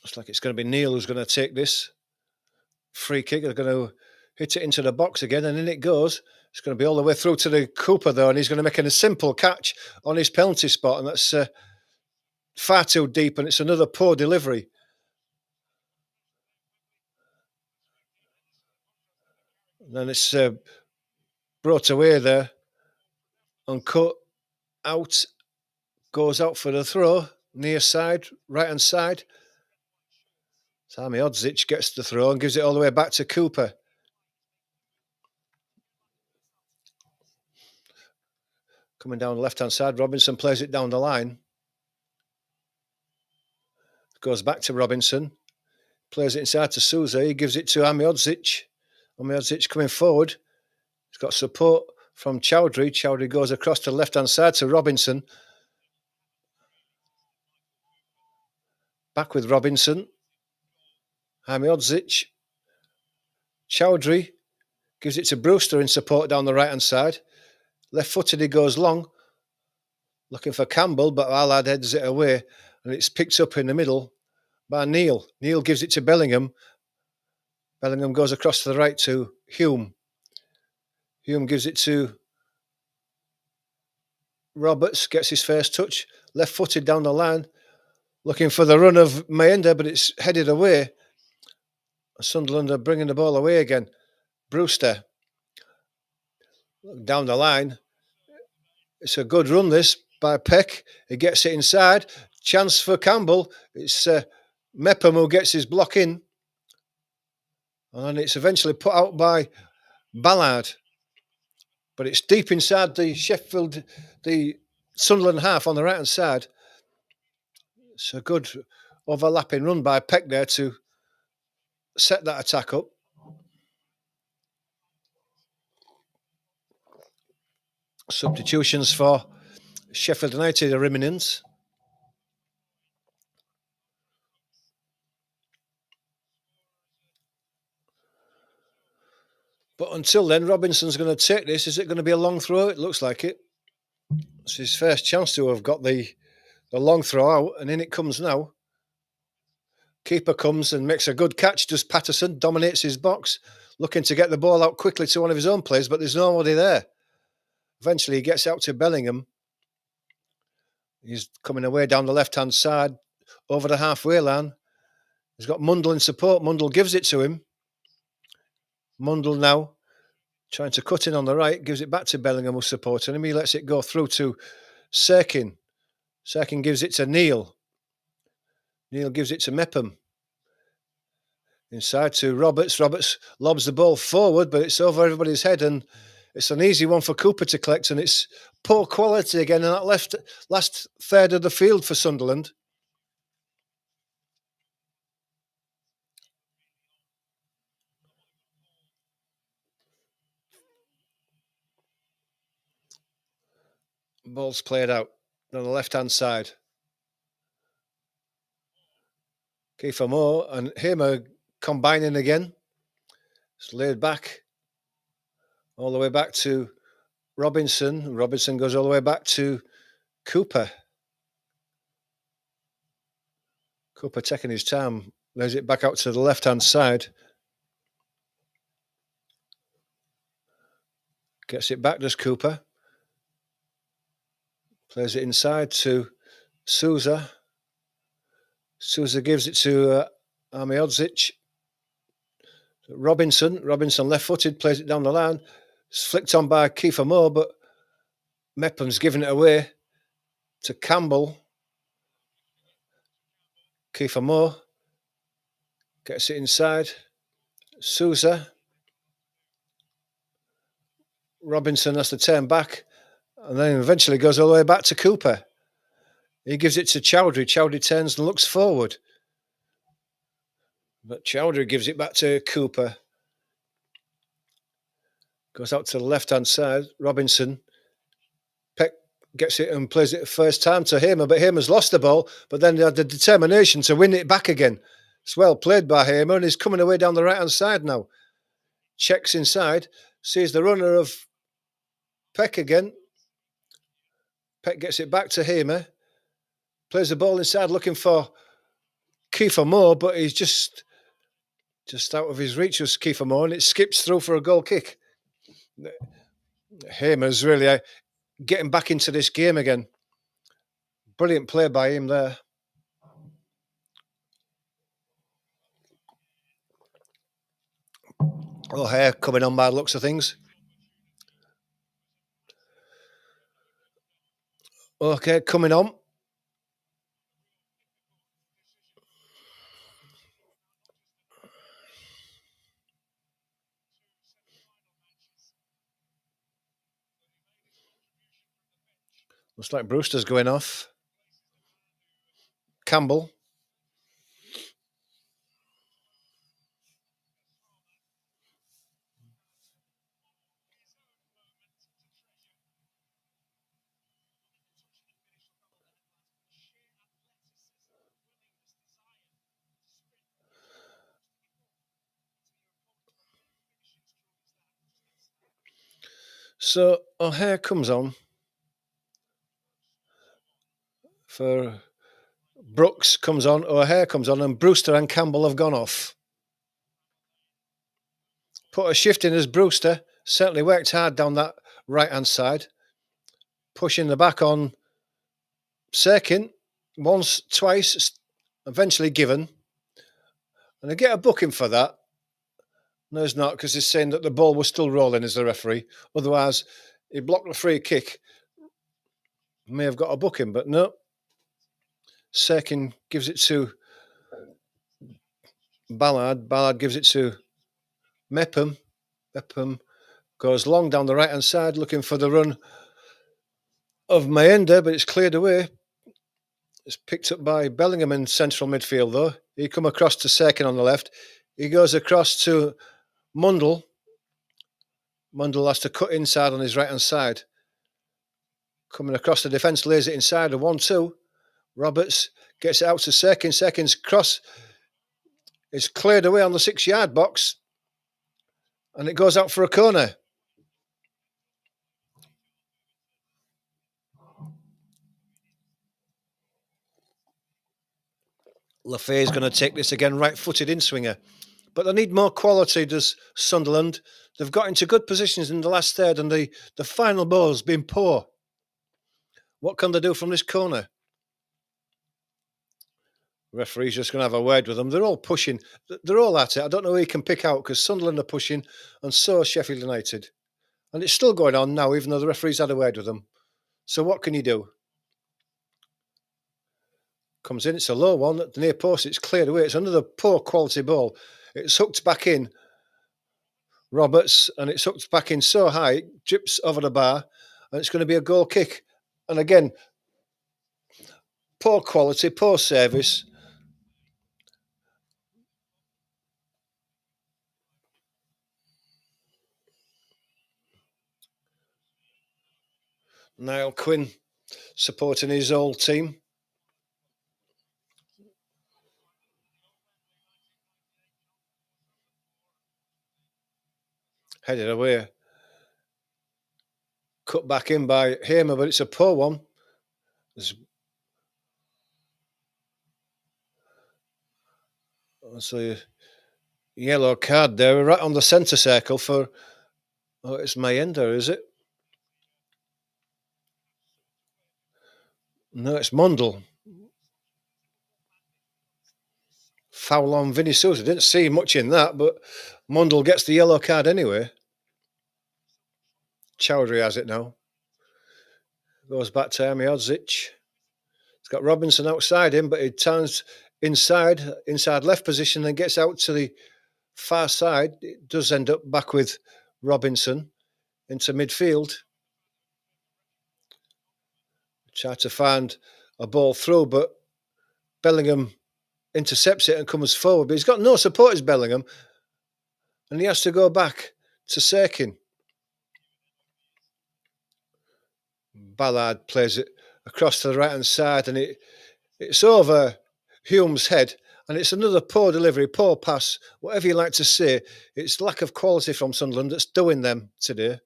Looks like it's going to be Neil who's going to take this free kick. They're going to hit it into the box again, and in it goes. It's going to be all the way through to the Cooper, though, and he's going to make a simple catch on his penalty spot, and that's far too deep, and it's another poor delivery. And then it's brought away there, and cut out, goes out for the throw, near side, right-hand side. Sami Odzic gets the throw and gives it all the way back to Cooper. Coming down the left-hand side, Robinson plays it down the line. Goes back to Robinson. Plays it inside to Sousa. He gives it to Ami Odzic. Ami Odzic coming forward. He's got support from Chowdhury. Chowdhury goes across to the left-hand side to Robinson. Back with Robinson. Ami Odzic. Chowdhury gives it to Brewster in support down the right-hand side. Left-footed, he goes long. Looking for Campbell, but Allard heads it away. And it's picked up in the middle by Neil. Neil gives it to Bellingham. Bellingham goes across to the right to Hume. Hume gives it to Roberts, gets his first touch. Left-footed down the line. Looking for the run of Mayenda, but it's headed away. Sunderland are bringing the ball away again. Brewster. Down the line. It's a good run, this, by Peck. He gets it inside. Chance for Campbell. It's Mepham who gets his block in. And it's eventually put out by Ballard. But it's deep inside the Sheffield, the Sunderland half on the right-hand side. It's a good overlapping run by Peck there to set that attack up. Substitutions for Sheffield United are imminent. But until then, Robinson's going to take this. Is it going to be a long throw? It looks like it. It's his first chance to have got the long throw out, and in it comes now. Keeper comes and makes a good catch. Does Patterson, dominates his box, looking to get the ball out quickly to one of his own players, but there's nobody there. Eventually, he gets out to Bellingham. He's coming away down the left-hand side, over the halfway line. He's got Mundle in support. Mundle gives it to him. Mundle now trying to cut in on the right, gives it back to Bellingham who's supporting him. He lets it go through to Serkin. Serkin gives it to Neil. Neil gives it to Mepham. Inside to Roberts. Roberts lobs the ball forward, but it's over everybody's head, and it's an easy one for Cooper to collect, and it's poor quality again in that last third of the field for Sunderland. Ball's played out on the left-hand side. Kiefer Moore and Hamer combining again. It's laid back all the way back to Robinson. Robinson goes all the way back to Cooper. Cooper taking his time. Lays it back out to the left-hand side. Gets it back, does Cooper. Plays it inside to Souza. Souza gives it to Amiodzic. Robinson left-footed, plays it down the line. It's flicked on by Kiefer Moore, but Mepham's giving it away to Campbell. Kiefer Moore gets it inside. Souza. Robinson has to turn back and then eventually goes all the way back to Cooper. He gives it to Chowdhury. Chowdhury turns and looks forward. But Chowdhury gives it back to Cooper. Goes out to the left-hand side. Robinson. Peck gets it and plays it first time to Hamer, but Hamer's lost the ball, but then they had the determination to win it back again. It's well played by Hamer, and he's coming away down the right-hand side now. Checks inside, sees the runner of Peck again. Peck gets it back to Hamer. Plays the ball inside looking for Kiefer Moore, but he's just out of his reach was Kiefer Moore, and it skips through for a goal kick. Hamer's really getting back into this game again. Brilliant play by him there. O'Hare coming on by the looks of things. Okay, coming on. Looks like Brewster's going off. Campbell. So O'Hare comes on for Brooks comes on, O'Hare comes on, and Brewster and Campbell have gone off. Put a shift in as Brewster. Certainly worked hard down that right-hand side. Pushing the back on Serkin. Once, twice, eventually given. And I get a booking for that. No, it's not, because he's saying that the ball was still rolling as the referee. Otherwise, he blocked the free kick. May have got a booking, but no. Serkin gives it to Ballard. Ballard gives it to Mepham. Mepham goes long down the right-hand side looking for the run of Mayenda, but it's cleared away. It's picked up by Bellingham in central midfield, though. He come across to Serkin on the left. He goes across to Mundle. Mundle has to cut inside on his right-hand side. Coming across the defence, lays it inside, a 1-2. Roberts gets it out to Serkin. Serkin's cross is cleared away on the 6-yard box. And it goes out for a corner. Lafay's going to take this again, right-footed in-swinger. But they need more quality, does Sunderland. They've got into good positions in the last third, and the final ball's been poor. What can they do from this corner? Referee's just going to have a word with them. They're all pushing. They're all at it. I don't know who he can pick out, because Sunderland are pushing, and so is Sheffield United. And it's still going on now, even though the referee's had a word with them. So what can you do? Comes in, it's a low one at the near post, it's cleared away. It's another poor quality ball. It's hooked back in, Roberts, and it's hooked back in so high, it drips over the bar, and it's going to be a goal kick. And again, poor quality, poor service. Niall Quinn supporting his old team. Headed away. Cut back in by Hamer, but it's a poor one. That's a yellow card there, right on the centre circle for... Oh, it's Mayenda, is it? No, it's Mundell. Foul on Vinny Sousa. Didn't see much in that, but Mundell gets the yellow card anyway. Chowdhury has it now. Goes back to Amiodzic. He's got Robinson outside him, but he turns inside left position and gets out to the far side. It does end up back with Robinson into midfield. Try to find a ball through, but Bellingham intercepts it and comes forward. But he's got no supporters, Bellingham, and he has to go back to Serkin. Ballard plays it across to the right-hand side, and it's over Hume's head, and it's another poor delivery, poor pass, whatever you like to say. It's lack of quality from Sunderland that's doing them today.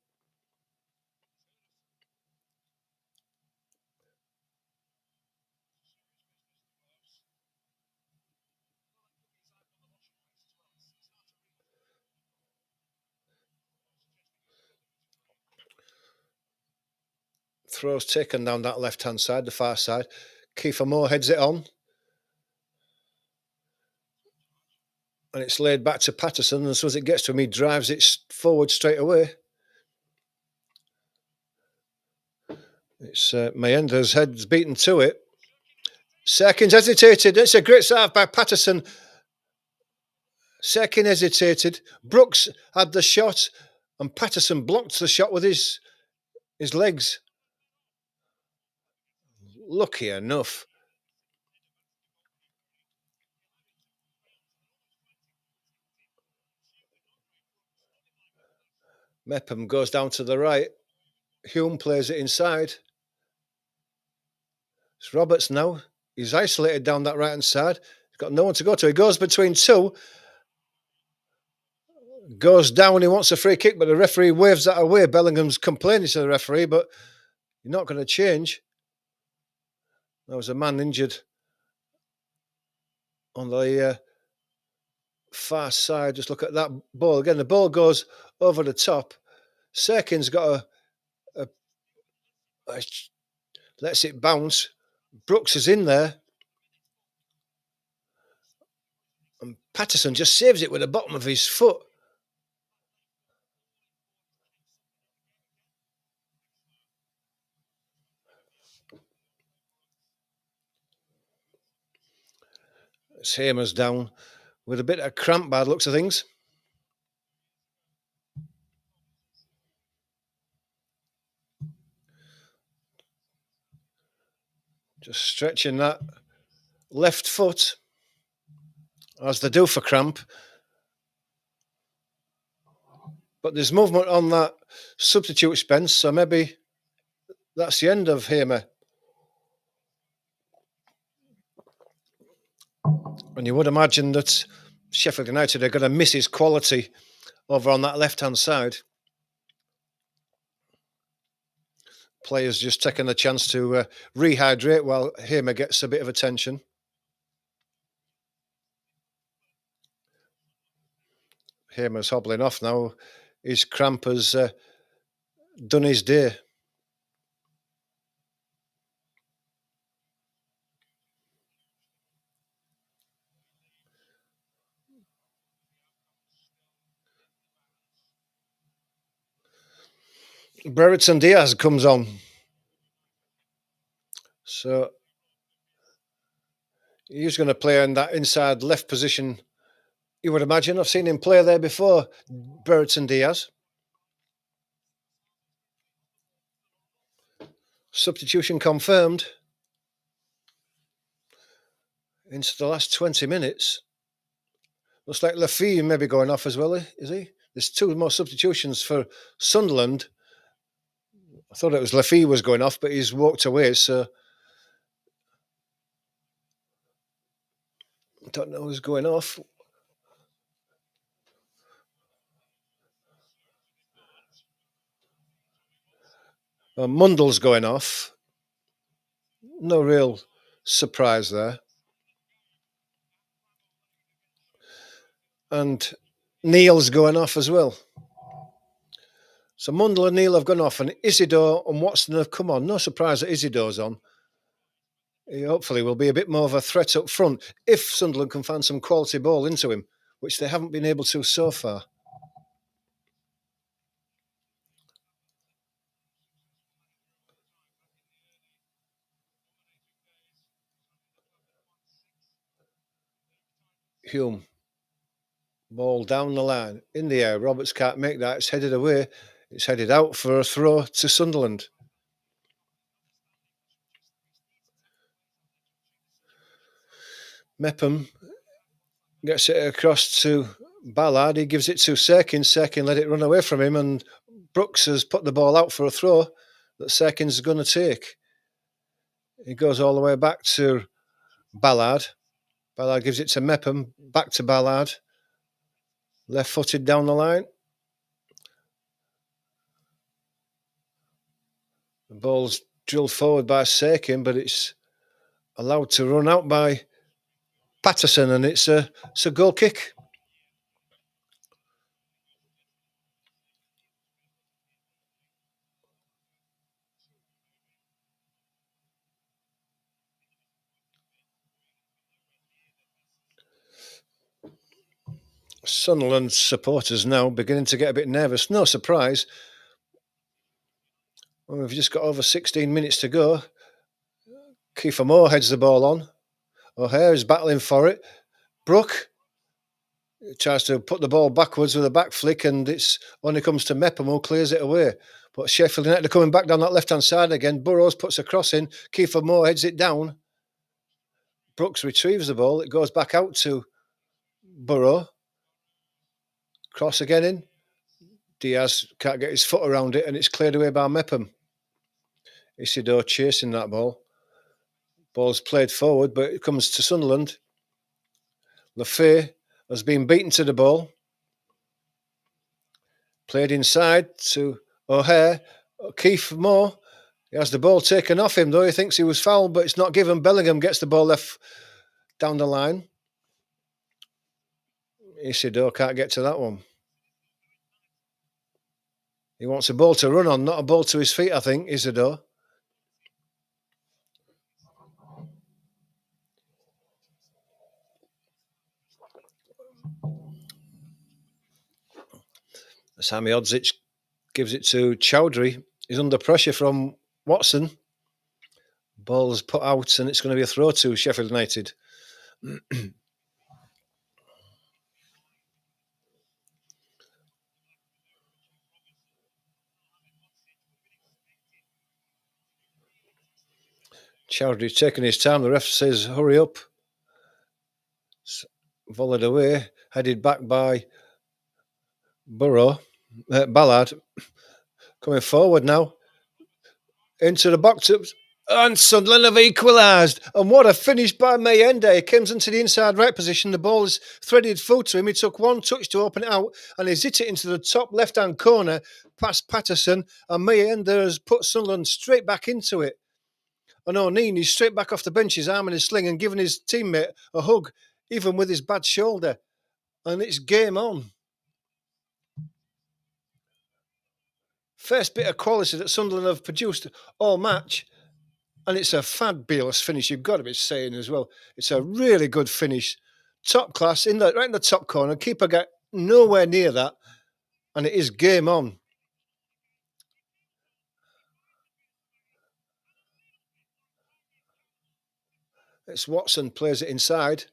Throws taken down that left-hand side, the far side. Kiefer Moore heads it on. And it's laid back to Patterson, and as soon as it gets to him, he drives it forward straight away. It's Mayenda's head's beaten to it. Serkin's hesitated. It's a great serve by Patterson. Serkin hesitated. Brooks had the shot, and Patterson blocked the shot with his legs. Lucky enough. Mepham goes down to the right. Hume plays it inside. It's Roberts now. He's isolated down that right-hand side. He's got no one to go to. He goes between two. Goes down. He wants a free kick, but the referee waves that away. Bellingham's complaining to the referee, but you're not going to change. There was a man injured on the far side. Just look at that ball again. The ball goes over the top. Serkin's got a lets it bounce. Brooks is in there, and Patterson just saves it with the bottom of his foot. It's Hamer's down with a bit of cramp by the looks of things. Just stretching that left foot, as they do for cramp. But there's movement on that substitute, Spence, so maybe that's the end of Hamer. And you would imagine that Sheffield United are going to miss his quality over on that left-hand side. Players just taking the chance to rehydrate while Hamer gets a bit of attention. Hamer's hobbling off now. His cramp has done his day. Brereton Diaz comes on. So he's going to play in that inside left position, you would imagine. I've seen him play there before, Brereton Diaz. Substitution confirmed into the last 20 minutes. Looks like Lafille may be going off as well, is he? There's two more substitutions for Sunderland. I thought it was Lafie was going off, but he's walked away, so I don't know who's going off. Mundell's going off. No real surprise there. And Neil's going off as well. So Mundell and Neil have gone off, and Isidore and Watson have come on. No surprise that Isidore's on. He hopefully will be a bit more of a threat up front if Sunderland can find some quality ball into him, which they haven't been able to so far. Hume. Ball down the line, in the air. Roberts can't make that. It's headed away. It's headed out for a throw to Sunderland. Mepham gets it across to Ballard. He gives it to Serkin. Serkin let it run away from him, and Brooks has put the ball out for a throw that Serkin's going to take. He goes all the way back to Ballard. Ballard gives it to Mepham. Back to Ballard. Left-footed down the line. The ball's drilled forward by Serkin, but it's allowed to run out by Patterson, and it's a goal kick. Sunderland supporters now beginning to get a bit nervous. No surprise. Well, we've just got over 16 minutes to go. Kiefer Moore heads the ball on. O'Hare is battling for it. Brook tries to put the ball backwards with a back flick, and it's only comes to Mepham who clears it away. But Sheffield United are coming back down that left-hand side again. Burrows puts a cross in. Kiefer Moore heads it down. Brooks retrieves the ball. It goes back out to Burrow. Cross again in. Diaz can't get his foot around it, and it's cleared away by Mepham. Isidore chasing that ball. Ball's played forward, but it comes to Sunderland. Lafay has been beaten to the ball. Played inside to O'Hare. Keith Moore. He has the ball taken off him, though he thinks he was fouled, but it's not given. Bellingham gets the ball left down the line. Isidore can't get to that one. He wants a ball to run on, not a ball to his feet, I think, Isidore. Sami Odzic gives it to Chowdhury. He's under pressure from Watson. Ball's put out, and it's going to be a throw to Sheffield United. Chowdhury's taking his time. The ref says, hurry up. Volleyed away, headed back by Ballard. Coming forward now. Into the box. And Sunderland have equalised. And what a finish by Mayende. He comes into the inside right position. The ball is threaded full to him. He took one touch to open it out, and he's hit it into the top left-hand corner past Patterson. And Mayende has put Sunderland straight back into it. And O'Neill is straight back off the bench, his arm in a sling, and giving his teammate a hug, even with his bad shoulder. And it's game on. First bit of quality that Sunderland have produced all match. And it's a fabulous finish, you've got to be saying as well. It's a really good finish. Top class, right in the top corner. Keeper got nowhere near that. And it is game on. It's Watson, plays it inside.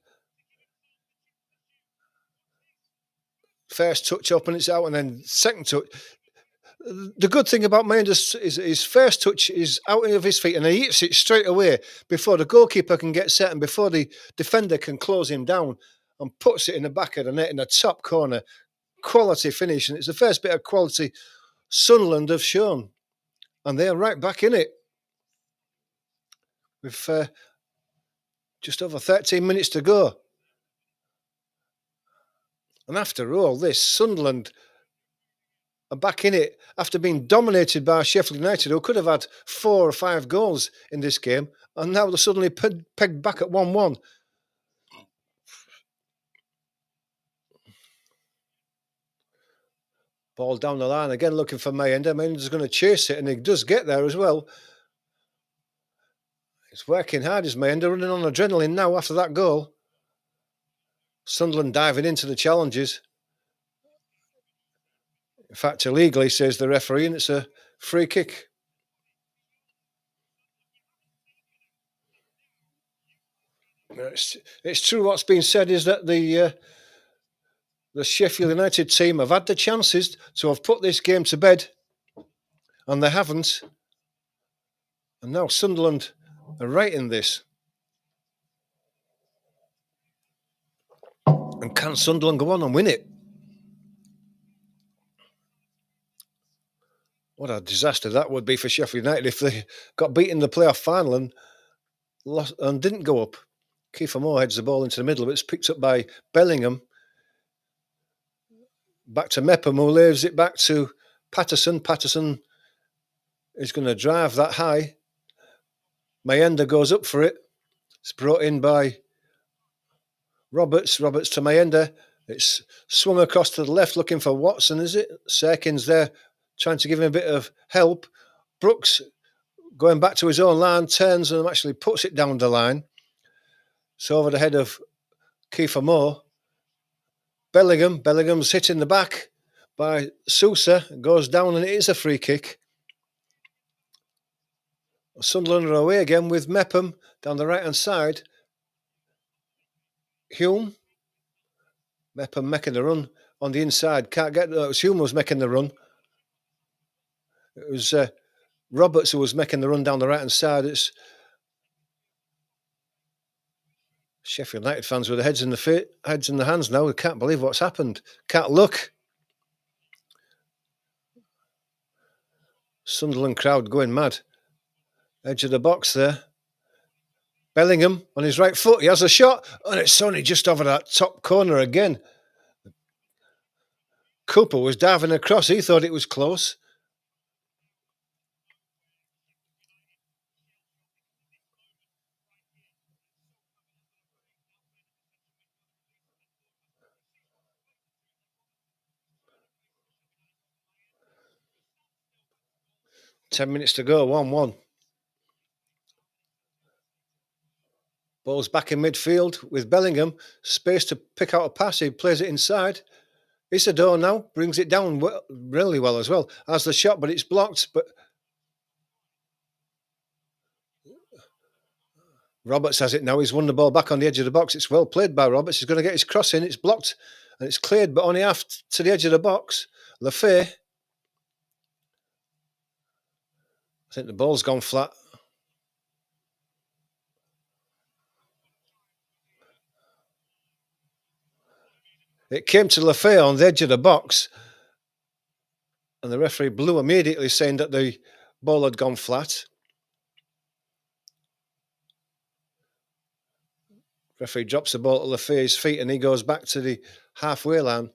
First touch up and it's out, and then second touch. The good thing about Mendes is his first touch is out of his feet, and he hits it straight away before the goalkeeper can get set and before the defender can close him down, and puts it in the back of the net in the top corner. Quality finish, and it's the first bit of quality Sunderland have shown. And they're right back in it. With just over 13 minutes to go. And after all this, Sunderland are back in it after being dominated by Sheffield United, who could have had 4 or 5 goals in this game. And now they're suddenly pegged back at 1-1. Ball down the line again, looking for Mayenda. Mayenda's going to chase it, and he does get there as well. He's working hard, is Mayenda, running on adrenaline now after that goal. Sunderland diving into the challenges. In fact, illegally, says the referee, and it's a free kick. It's true what's been said is that the Sheffield United team have had the chances to have put this game to bed, and they haven't. And now Sunderland are right in this. And can Sunderland go on and win it? What a disaster that would be for Sheffield United if they got beaten in the playoff final and lost and didn't go up. Kiefer Moore heads the ball into the middle, but it's picked up by Bellingham. Back to Mepham, who leaves it back to Patterson. Patterson is going to drive that high. Mayenda goes up for it. It's brought in by Roberts. Roberts to Mayenda. It's swung across to the left looking for Watson, is it? Serkin's there trying to give him a bit of help. Brooks going back to his own line, turns and actually puts it down the line. It's over the head of Kiefer Moore. Bellingham's hit in the back by Sousa, goes down and it is a free kick. Sunderland are away again with Mepham down the right-hand side. Hume. Mepham making the run on the inside. Can't get there. It was Hume who was making the run. It was Roberts who was making the run down the right-hand side. It's Sheffield United fans with their heads in the hands now. They can't believe what's happened. Can't look. Sunderland crowd going mad. Edge of the box there. Bellingham on his right foot. He has a shot. And it's only just over that top corner again. Cooper was diving across. He thought it was close. Ten minutes to go, 1-1. Ball's back in midfield with Bellingham. Space to pick out a pass. He plays it inside. Isidore now brings it down really well as well. Has the shot, but it's blocked. But Roberts has it now. He's won the ball back on the edge of the box. It's well played by Roberts. He's going to get his cross in. It's blocked and it's cleared, but only half to the edge of the box. Lefay. I think the ball's gone flat. It came to Lefay on the edge of the box, and the referee blew immediately, saying that the ball had gone flat. Referee drops the ball at Lefay's feet, and he goes back to the halfway line.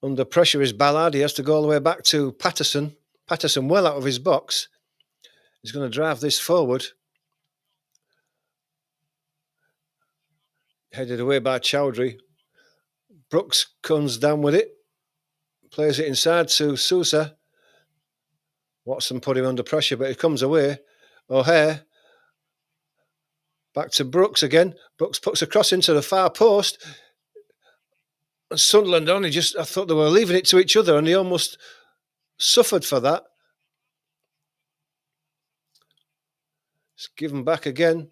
Under pressure is Ballard. He has to go all the way back to Patterson. Patterson well out of his box. He's going to drive this forward. Headed away by Chowdhury. Brooks comes down with it. Plays it inside to Sousa. Watson put him under pressure, but he comes away. O'Hare. Back to Brooks again. Brooks puts a cross into the far post. And Sunderland I thought they were leaving it to each other, and they almost suffered for that. It's given back again.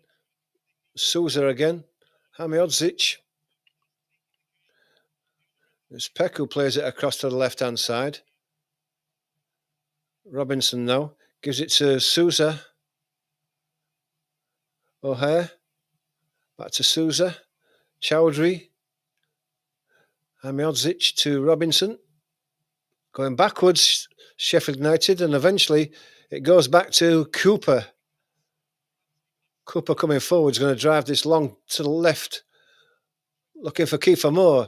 Sousa again. Hamiodzic. It's Peck who plays it across to the left-hand side. Robinson now gives it to Sousa. O'Hare. Back to Sousa. Chowdhury. Hamiodzic to Robinson. Going backwards. Sheffield United, and eventually it goes back to Cooper. Cooper coming forward is going to drive this long to the left, looking for Kiefer Moore.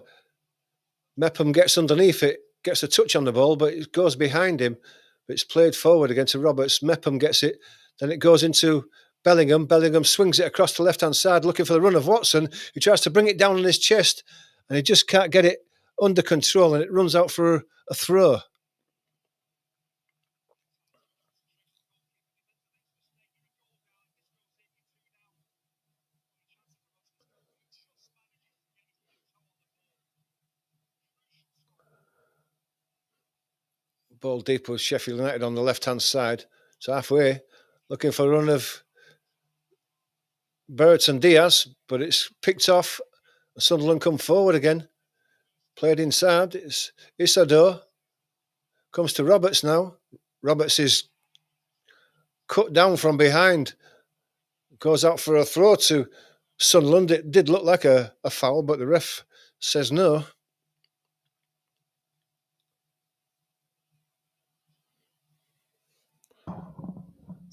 Mepham gets underneath it, gets a touch on the ball, but it goes behind him. It's played forward again to Roberts. Mepham gets it, then it goes into Bellingham. Bellingham swings it across the left-hand side, looking for the run of Watson, who tries to bring it down on his chest, and he just can't get it under control, and it runs out for a throw. Ball deep with Sheffield United on the left-hand side. It's halfway, looking for a run of Burton Diaz, but it's picked off. Sunderland come forward again. Played inside. It's Isador. Comes to Roberts now. Roberts is cut down from behind. Goes out for a throw to Sunderland. It did look like a foul, but the ref says no.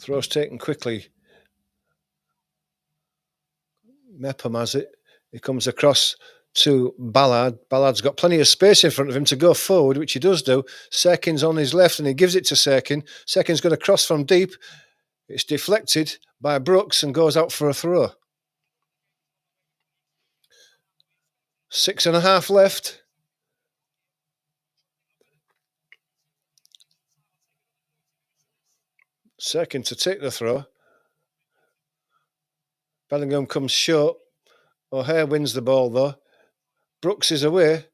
Throw's taken quickly. Mepham has it. He comes across to Ballard. Ballard's got plenty of space in front of him to go forward, which he does do. Serkin's on his left and he gives it to Serkin. Serkin's going to cross from deep. It's deflected by Brooks and goes out for a throw. 6.5 left. Serkin to take the throw. Bellingham comes short. O'Hare wins the ball though. Brooks is away.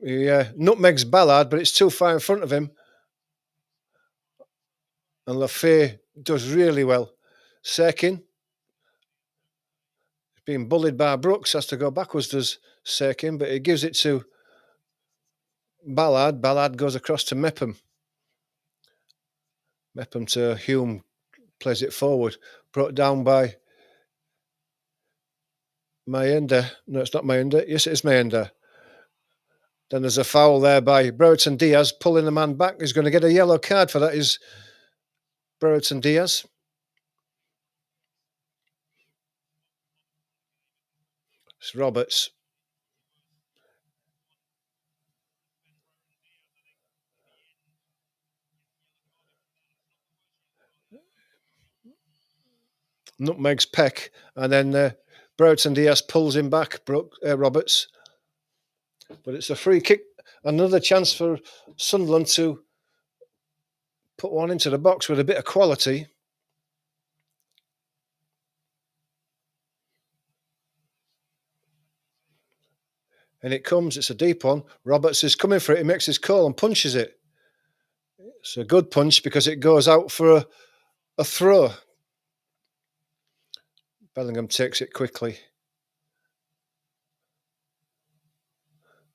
He nutmegs Ballard, but it's too far in front of him. And Lafay does really well. Serkin, being bullied by Brooks, has to go backwards, does Serkin, but he gives it to Ballard. Ballard goes across to Mepham. Mepham to Hume, plays it forward. Brought down by Mayenda. No, it's not Mayenda. Yes, it is Mayenda. Then there's a foul there by Brereton Diaz, pulling the man back. He's going to get a yellow card for that, is Brereton Diaz. It's Roberts. Nutmegs Peck, and then Brereton Diaz pulls him back, Roberts. But it's a free kick. Another chance for Sunderland to put one into the box with a bit of quality. And it comes, it's a deep one. Roberts is coming for it. He makes his call and punches it. It's a good punch because it goes out for a throw. Bellingham takes it quickly.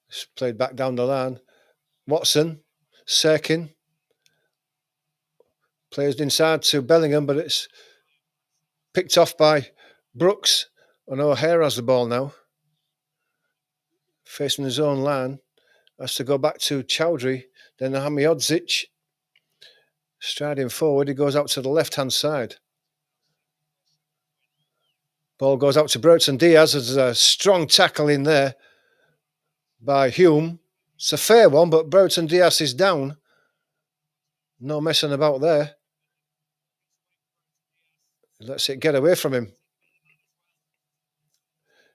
It's played back down the line. Watson, Serkin. Plays inside to Bellingham, but it's picked off by Brooks. And O'Hare has the ball now. Facing his own line. Has to go back to Chowdhury. Then Hamiodzic. Striding forward, he goes out to the left-hand side. Ball goes out to Brereton Diaz. There's a strong tackle in there by Hume. It's a fair one, but Brereton Diaz is down. No messing about there. Lets it get away from him.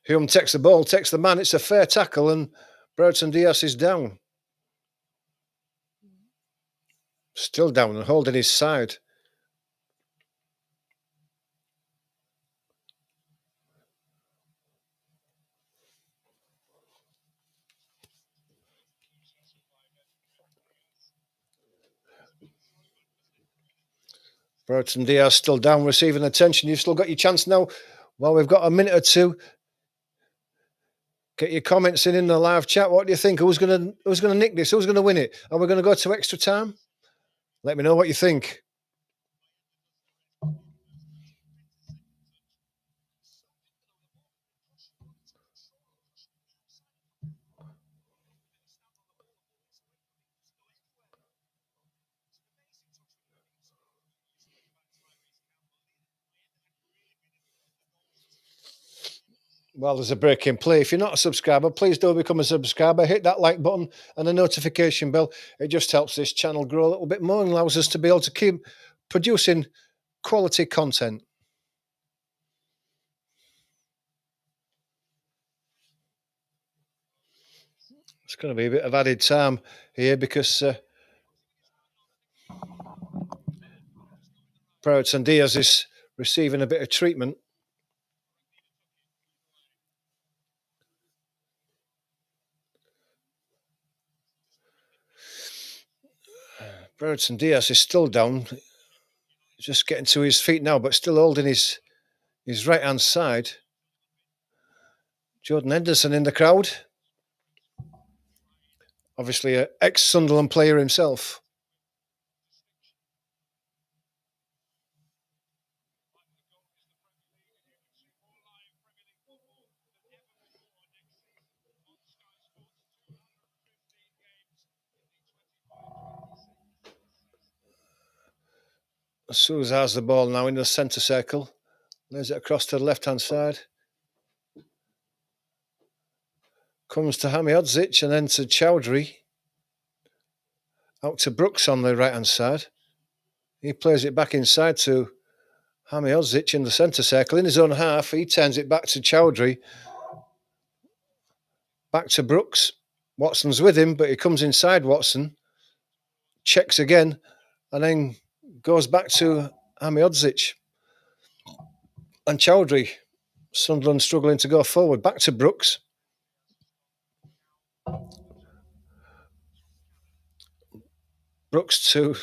Hume takes the ball, takes the man. It's a fair tackle, and Brereton Diaz is down. Still down and holding his side. Brereton Diaz still down, receiving attention. You've still got your chance now. Well, we've got a minute or two. Get your comments in the live chat. What do you think? Who's going to nick this? Who's going to win it? Are we going to go to extra time? Let me know what you think. Well, there's a break in play. If you're not a subscriber, please do become a subscriber. Hit that like button and the notification bell. It just helps this channel grow a little bit more and allows us to be able to keep producing quality content. It's going to be a bit of added time here because Brereton Diaz is receiving a bit of treatment. Brereton Diaz is still down. He's just getting to his feet now, but still holding his right-hand side. Jordan Henderson in the crowd. Obviously an ex-Sunderland player himself. Souza has the ball now in the centre circle. Lays it across to the left-hand side. Comes to Hamiodzic and then to Chowdhury. Out to Brooks on the right-hand side. He plays it back inside to Hamiodzic in the centre circle. In his own half, he turns it back to Chowdhury. Back to Brooks. Watson's with him, but he comes inside Watson. Checks again and then goes back to Hamiodzic. And Chowdhury. Sunderland struggling to go forward. Back to Brooks. Brooks to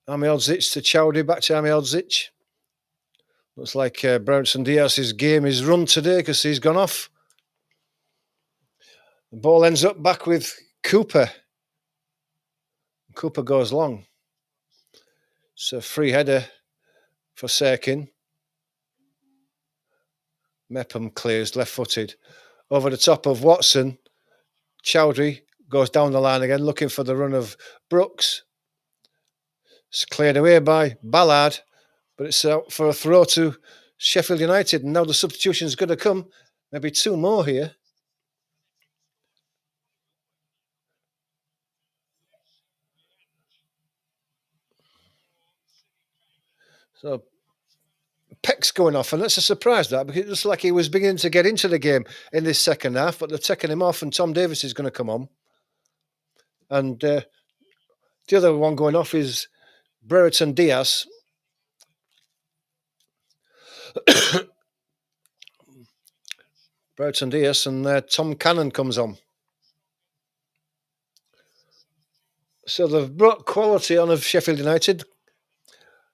Hamiodzic to Chowdhury. Back to Hamiodzic. Looks like Brereton Diaz's game is run today because he's gone off. The ball ends up back with Cooper. Cooper goes long. It's a free header for Serkin. Mepham clears left-footed. Over the top of Watson. Chowdhury goes down the line again, looking for the run of Brooks. It's cleared away by Ballard, but it's out for a throw to Sheffield United. And now the substitution is going to come. Maybe two more here. So Peck's going off, and that's a surprise, that, because it looks like he was beginning to get into the game in this second half, but they're taking him off, and Tom Davis is going to come on. And the other one going off is Brereton Diaz. Brereton Diaz, and Tom Cannon comes on. So they've brought quality on of Sheffield United.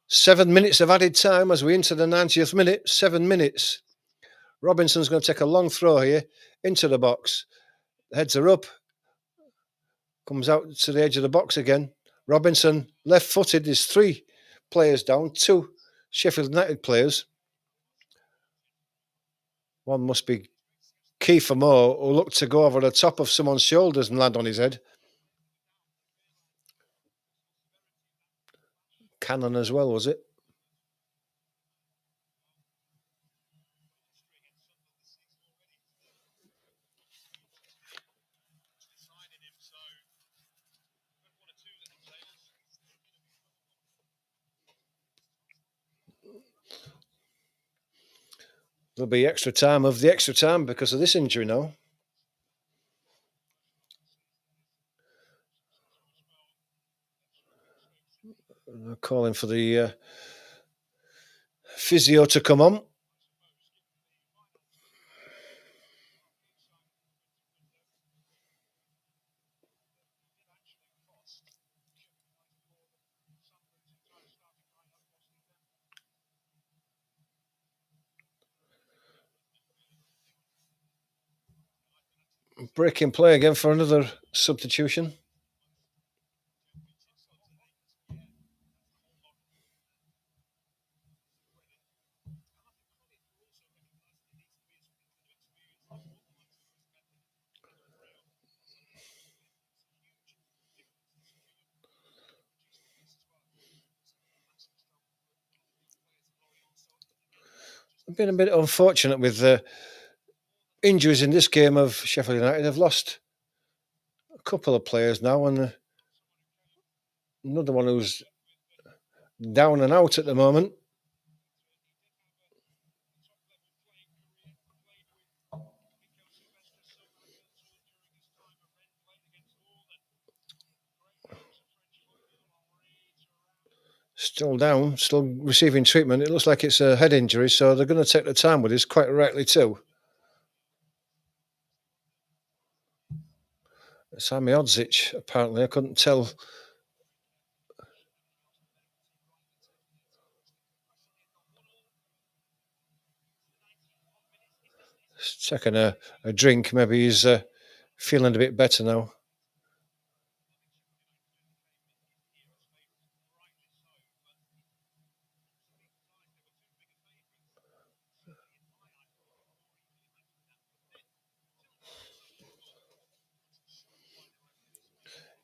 7 minutes of added time as we enter the 90th minute. 7 minutes. Robinson's going to take a long throw here into the box. Heads are up. Comes out to the edge of the box again. Robinson, left-footed. There's 3 players down. 2 Sheffield United players. One must be Kiefer Moore, who looked to go over the top of someone's shoulders and land on his head. Cannon as well, was it? There'll be extra time of the extra time because of this injury now. They're calling for the physio to come on. Breaking play again for another substitution. been a bit unfortunate with the injuries in this game of Sheffield United. They've lost a couple of players now, and another one who's down and out at the moment. Still down, still receiving treatment. It looks like it's a head injury, so they're going to take the time with this, quite rightly too. It's Odzic, apparently. I couldn't tell. Just taking a drink. Maybe he's feeling a bit better now.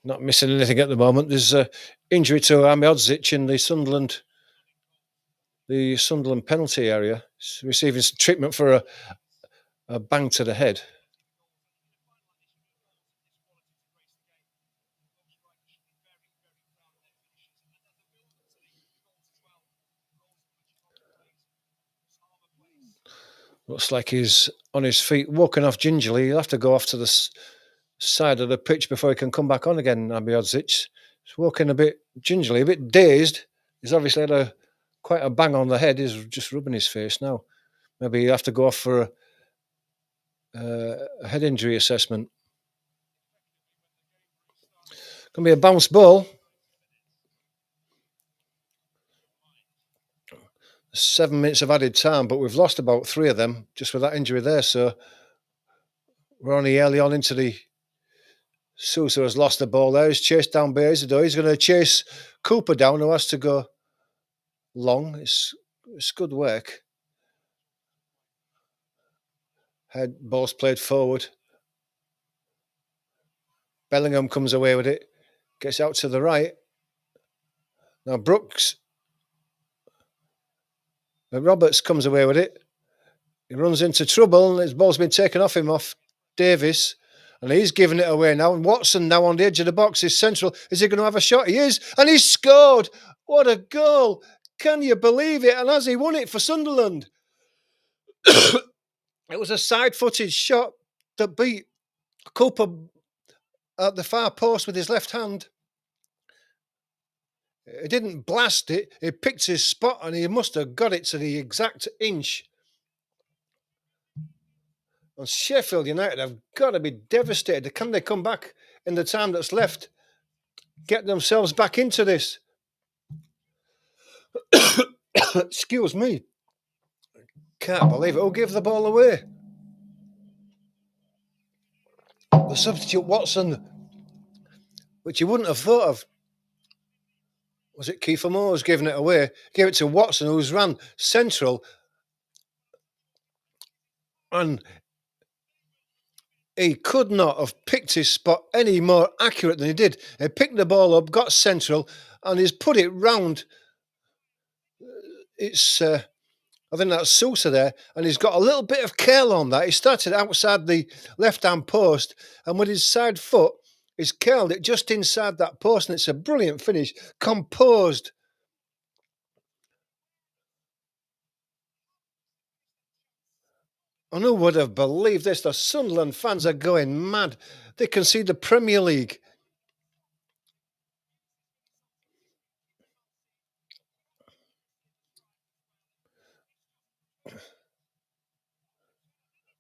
Not missing anything at the moment. There's an injury to Odzic in the Sunderland penalty area. He's receiving some treatment for a bang to the head. Looks like he's on his feet, walking off gingerly. He'll have to go off to the side of the pitch before he can come back on again, Odzic. He's walking a bit gingerly, a bit dazed. He's obviously had quite a bang on the head. He's just rubbing his face now. Maybe he'll have to go off for a head injury assessment. Going to be a bounce ball. 7 minutes of added time, but we've lost about 3 of them just with that injury there. So we're only early on into the. Sousa has lost the ball there. He's chased down Bezido. He's going to chase Cooper down, who has to go long. It's good work. Head ball's played forward. Bellingham comes away with it. Gets out to the right. Now Roberts comes away with it. He runs into trouble, and his ball's been taken off him, off Davis. And he's giving it away now. And Watson now on the edge of the box is central. Is he going to have a shot? He is. And he's scored. What a goal. Can you believe it? And has he won it for Sunderland? It was a side-footed shot that beat Cooper at the far post with his left hand. He didn't blast it. He picked his spot and he must have got it to the exact inch. And Sheffield United have got to be devastated. Can they come back in the time that's left? Get themselves back into this? Excuse me. Can't believe it. Who gave the ball away? The substitute Watson, which you wouldn't have thought of. Was it Kiefer Moore who's giving it away? Gave it to Watson, who's ran central. And he could not have picked his spot any more accurate than he did. He picked the ball up, got central, and he's put it round. It's, I think that's Sousa there, and he's got a little bit of curl on that. He started outside the left-hand post, and with his side foot, he's curled it just inside that post, and it's a brilliant finish, composed. And who would have believed this? The Sunderland fans are going mad. They can see the Premier League.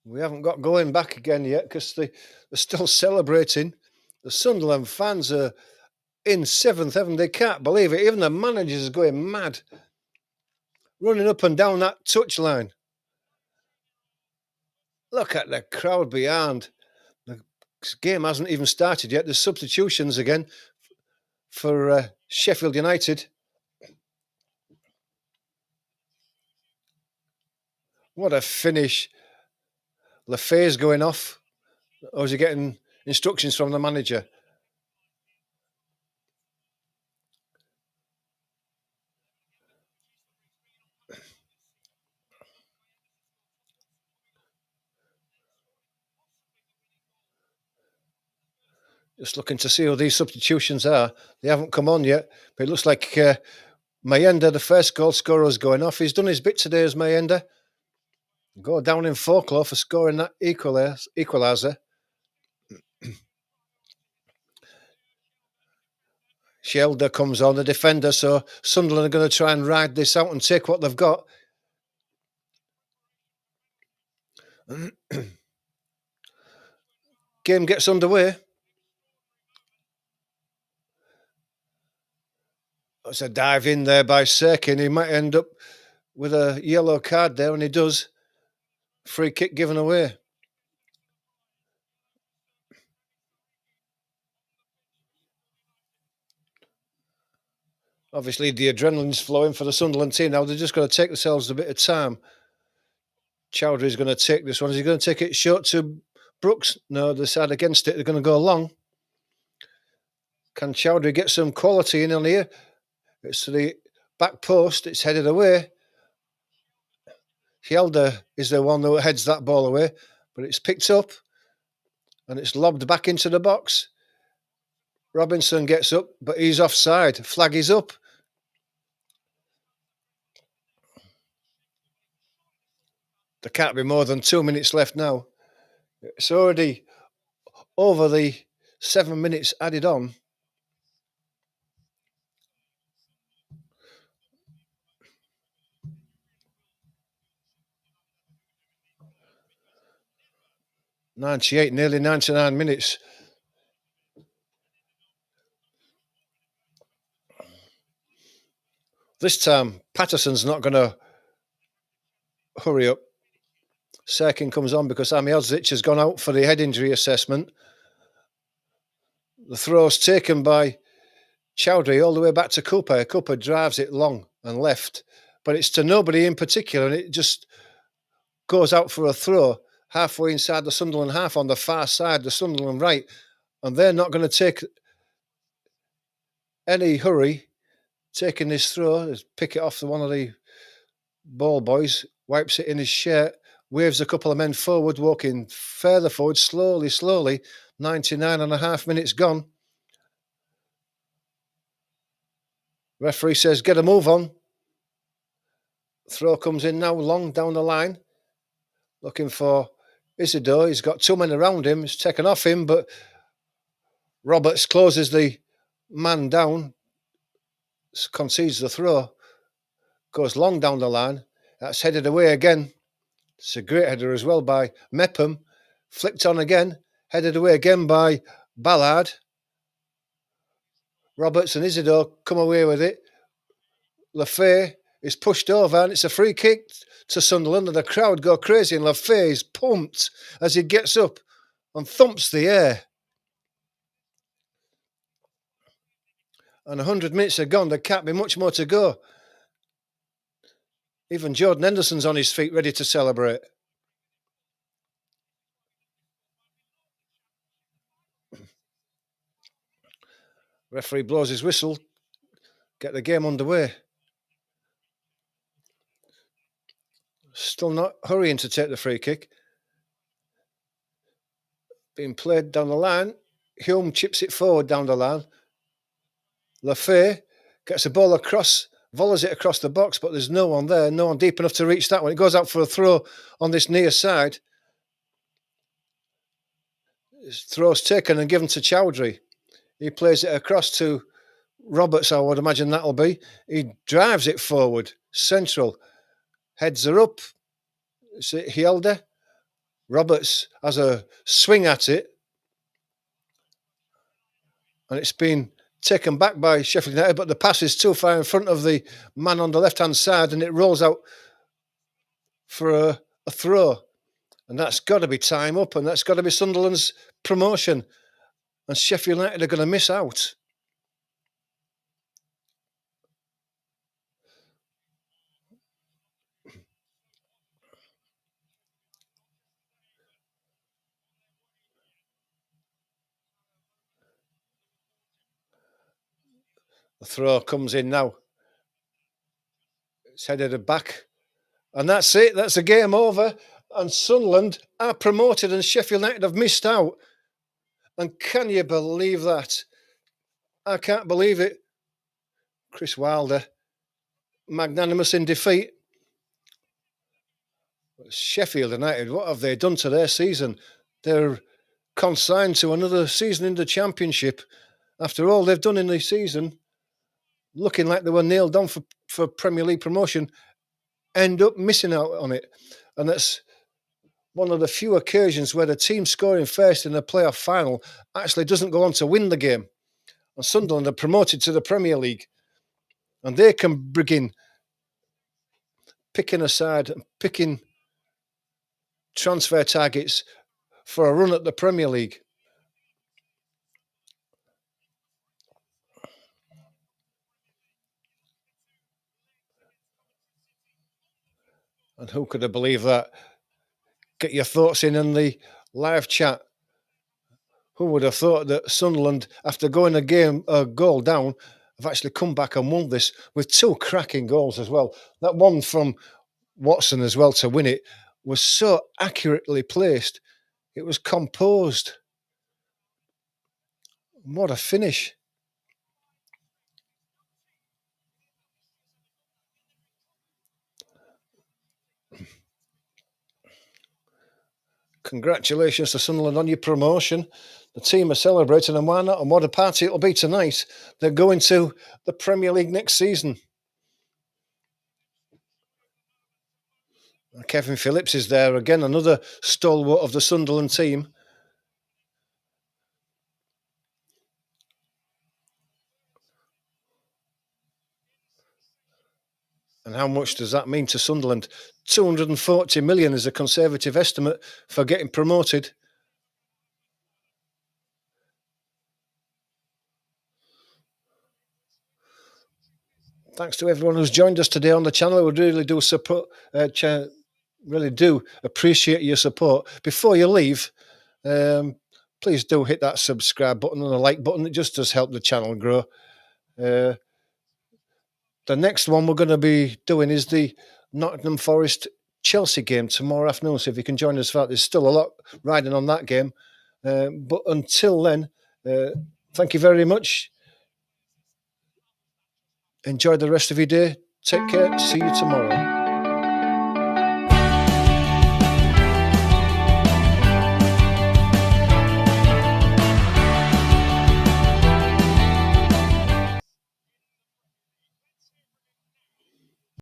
We haven't got going back again yet because they're still celebrating. The Sunderland fans are in 7th heaven. They can't believe it. Even the managers are going mad, running up and down that touchline. Look at the crowd behind. The game hasn't even started yet. There's substitutions again for Sheffield United. What a finish. Lefay's going off. Or is he getting instructions from the manager? Just looking to see who these substitutions are. They haven't come on yet, but it looks like Mayenda, the first goal scorer, is going off. He's done his bit today as Mayenda. Go down in folklore for scoring that equaliser. Shelder comes on, the defender, so Sunderland are going to try and ride this out and take what they've got. Game gets underway. That's a dive in there by Serkin. He might end up with a yellow card there, and he does. Free kick given away. Obviously, the adrenaline's flowing for the Sunderland team now. They're just going to take themselves a bit of time. Chowdhury's going to take this one. Is he going to take it short to Brooks? No, they decide against it. They're going to go long. Can Chowdhury get some quality in on here? It's to the back post. It's headed away. Shelder is the one that heads that ball away, but it's picked up and it's lobbed back into the box. Robinson gets up, but he's offside. Flag is up. There can't be more than 2 minutes left now. It's already over the 7 minutes added on. .98, nearly 99 minutes. This time, Patterson's not going to hurry up. Serkin comes on because Amiodzic has gone out for the head injury assessment. The throw's taken by Chowdhury all the way back to Cooper. Cooper drives it long and left, but it's to nobody in particular, and it just goes out for a throw halfway inside the Sunderland half on the far side, the Sunderland right, and they're not going to take any hurry taking this throw. Just pick it off to one of the ball boys, wipes it in his shirt, waves a couple of men forward, walking further forward, slowly. 99 and a half minutes gone. Referee says, get a move on. Throw comes in now, long down the line. Looking for Isidore. He's got 2 men around him. It's taken off him, but Roberts closes the man down, concedes the throw, goes long down the line. That's headed away again. It's a great header as well by Mepham. Flicked on again, headed away again by Ballard. Roberts and Isidore come away with it. Lafay is pushed over and it's a free kick to Sunderland, and the crowd go crazy, and Lafay is pumped as he gets up and thumps the air. And 100 minutes are gone. There can't be much more to go. Even Jordan Henderson's on his feet, ready to celebrate. Referee blows his whistle. Get the game underway. Still not hurrying to take the free kick. Being played down the line. Hume chips it forward down the line. Lafay gets the ball across, volleys it across the box, but there's no one there, no one deep enough to reach that one. It goes out for a throw on this near side. This throw's taken and given to Chowdhury. He plays it across to Roberts, I would imagine that'll be. He drives it forward, central. Heads are up. It's Hielder. Roberts has a swing at it. And it's been taken back by Sheffield United, but the pass is too far in front of the man on the left-hand side, and it rolls out for a throw. And that's got to be time up, and that's got to be Sunderland's promotion. And Sheffield United are going to miss out. The throw comes in now. It's headed back. And that's it. That's a game over. And Sunderland are promoted and Sheffield United have missed out. And can you believe that? I can't believe it. Chris Wilder, magnanimous in defeat. Sheffield United, what have they done to their season? They're consigned to another season in the Championship. After all they've done in the season, looking like they were nailed on for Premier League promotion, end up missing out on it. And that's one of the few occasions where the team scoring first in the playoff final actually doesn't go on to win the game. And Sunderland are promoted to the Premier League. And they can begin picking aside and picking transfer targets for a run at the Premier League. And who could have believed that? Get your thoughts in the live chat. Who would have thought that Sunderland, after going a goal down, have actually come back and won this with two cracking goals as well. That one from Watson as well to win it was so accurately placed. It was composed. What a finish. Congratulations to Sunderland on your promotion. The team are celebrating, and why not? And what a party it'll be tonight. They're going to the Premier League next season. Kevin Phillips is there again, another stalwart of the Sunderland team. And how much does that mean to Sunderland? 240 million is a conservative estimate for getting promoted. Thanks to everyone who's joined us today on the channel. We really do support, really do appreciate your support. Before you leave, please do hit that subscribe button and the like button. It just does help the channel grow. The next one we're going to be doing is the Nottingham Forest Chelsea game tomorrow afternoon. So if you can join us for that, there's still a lot riding on that game. But until then, thank you very much. Enjoy the rest of your day. Take care. See you tomorrow.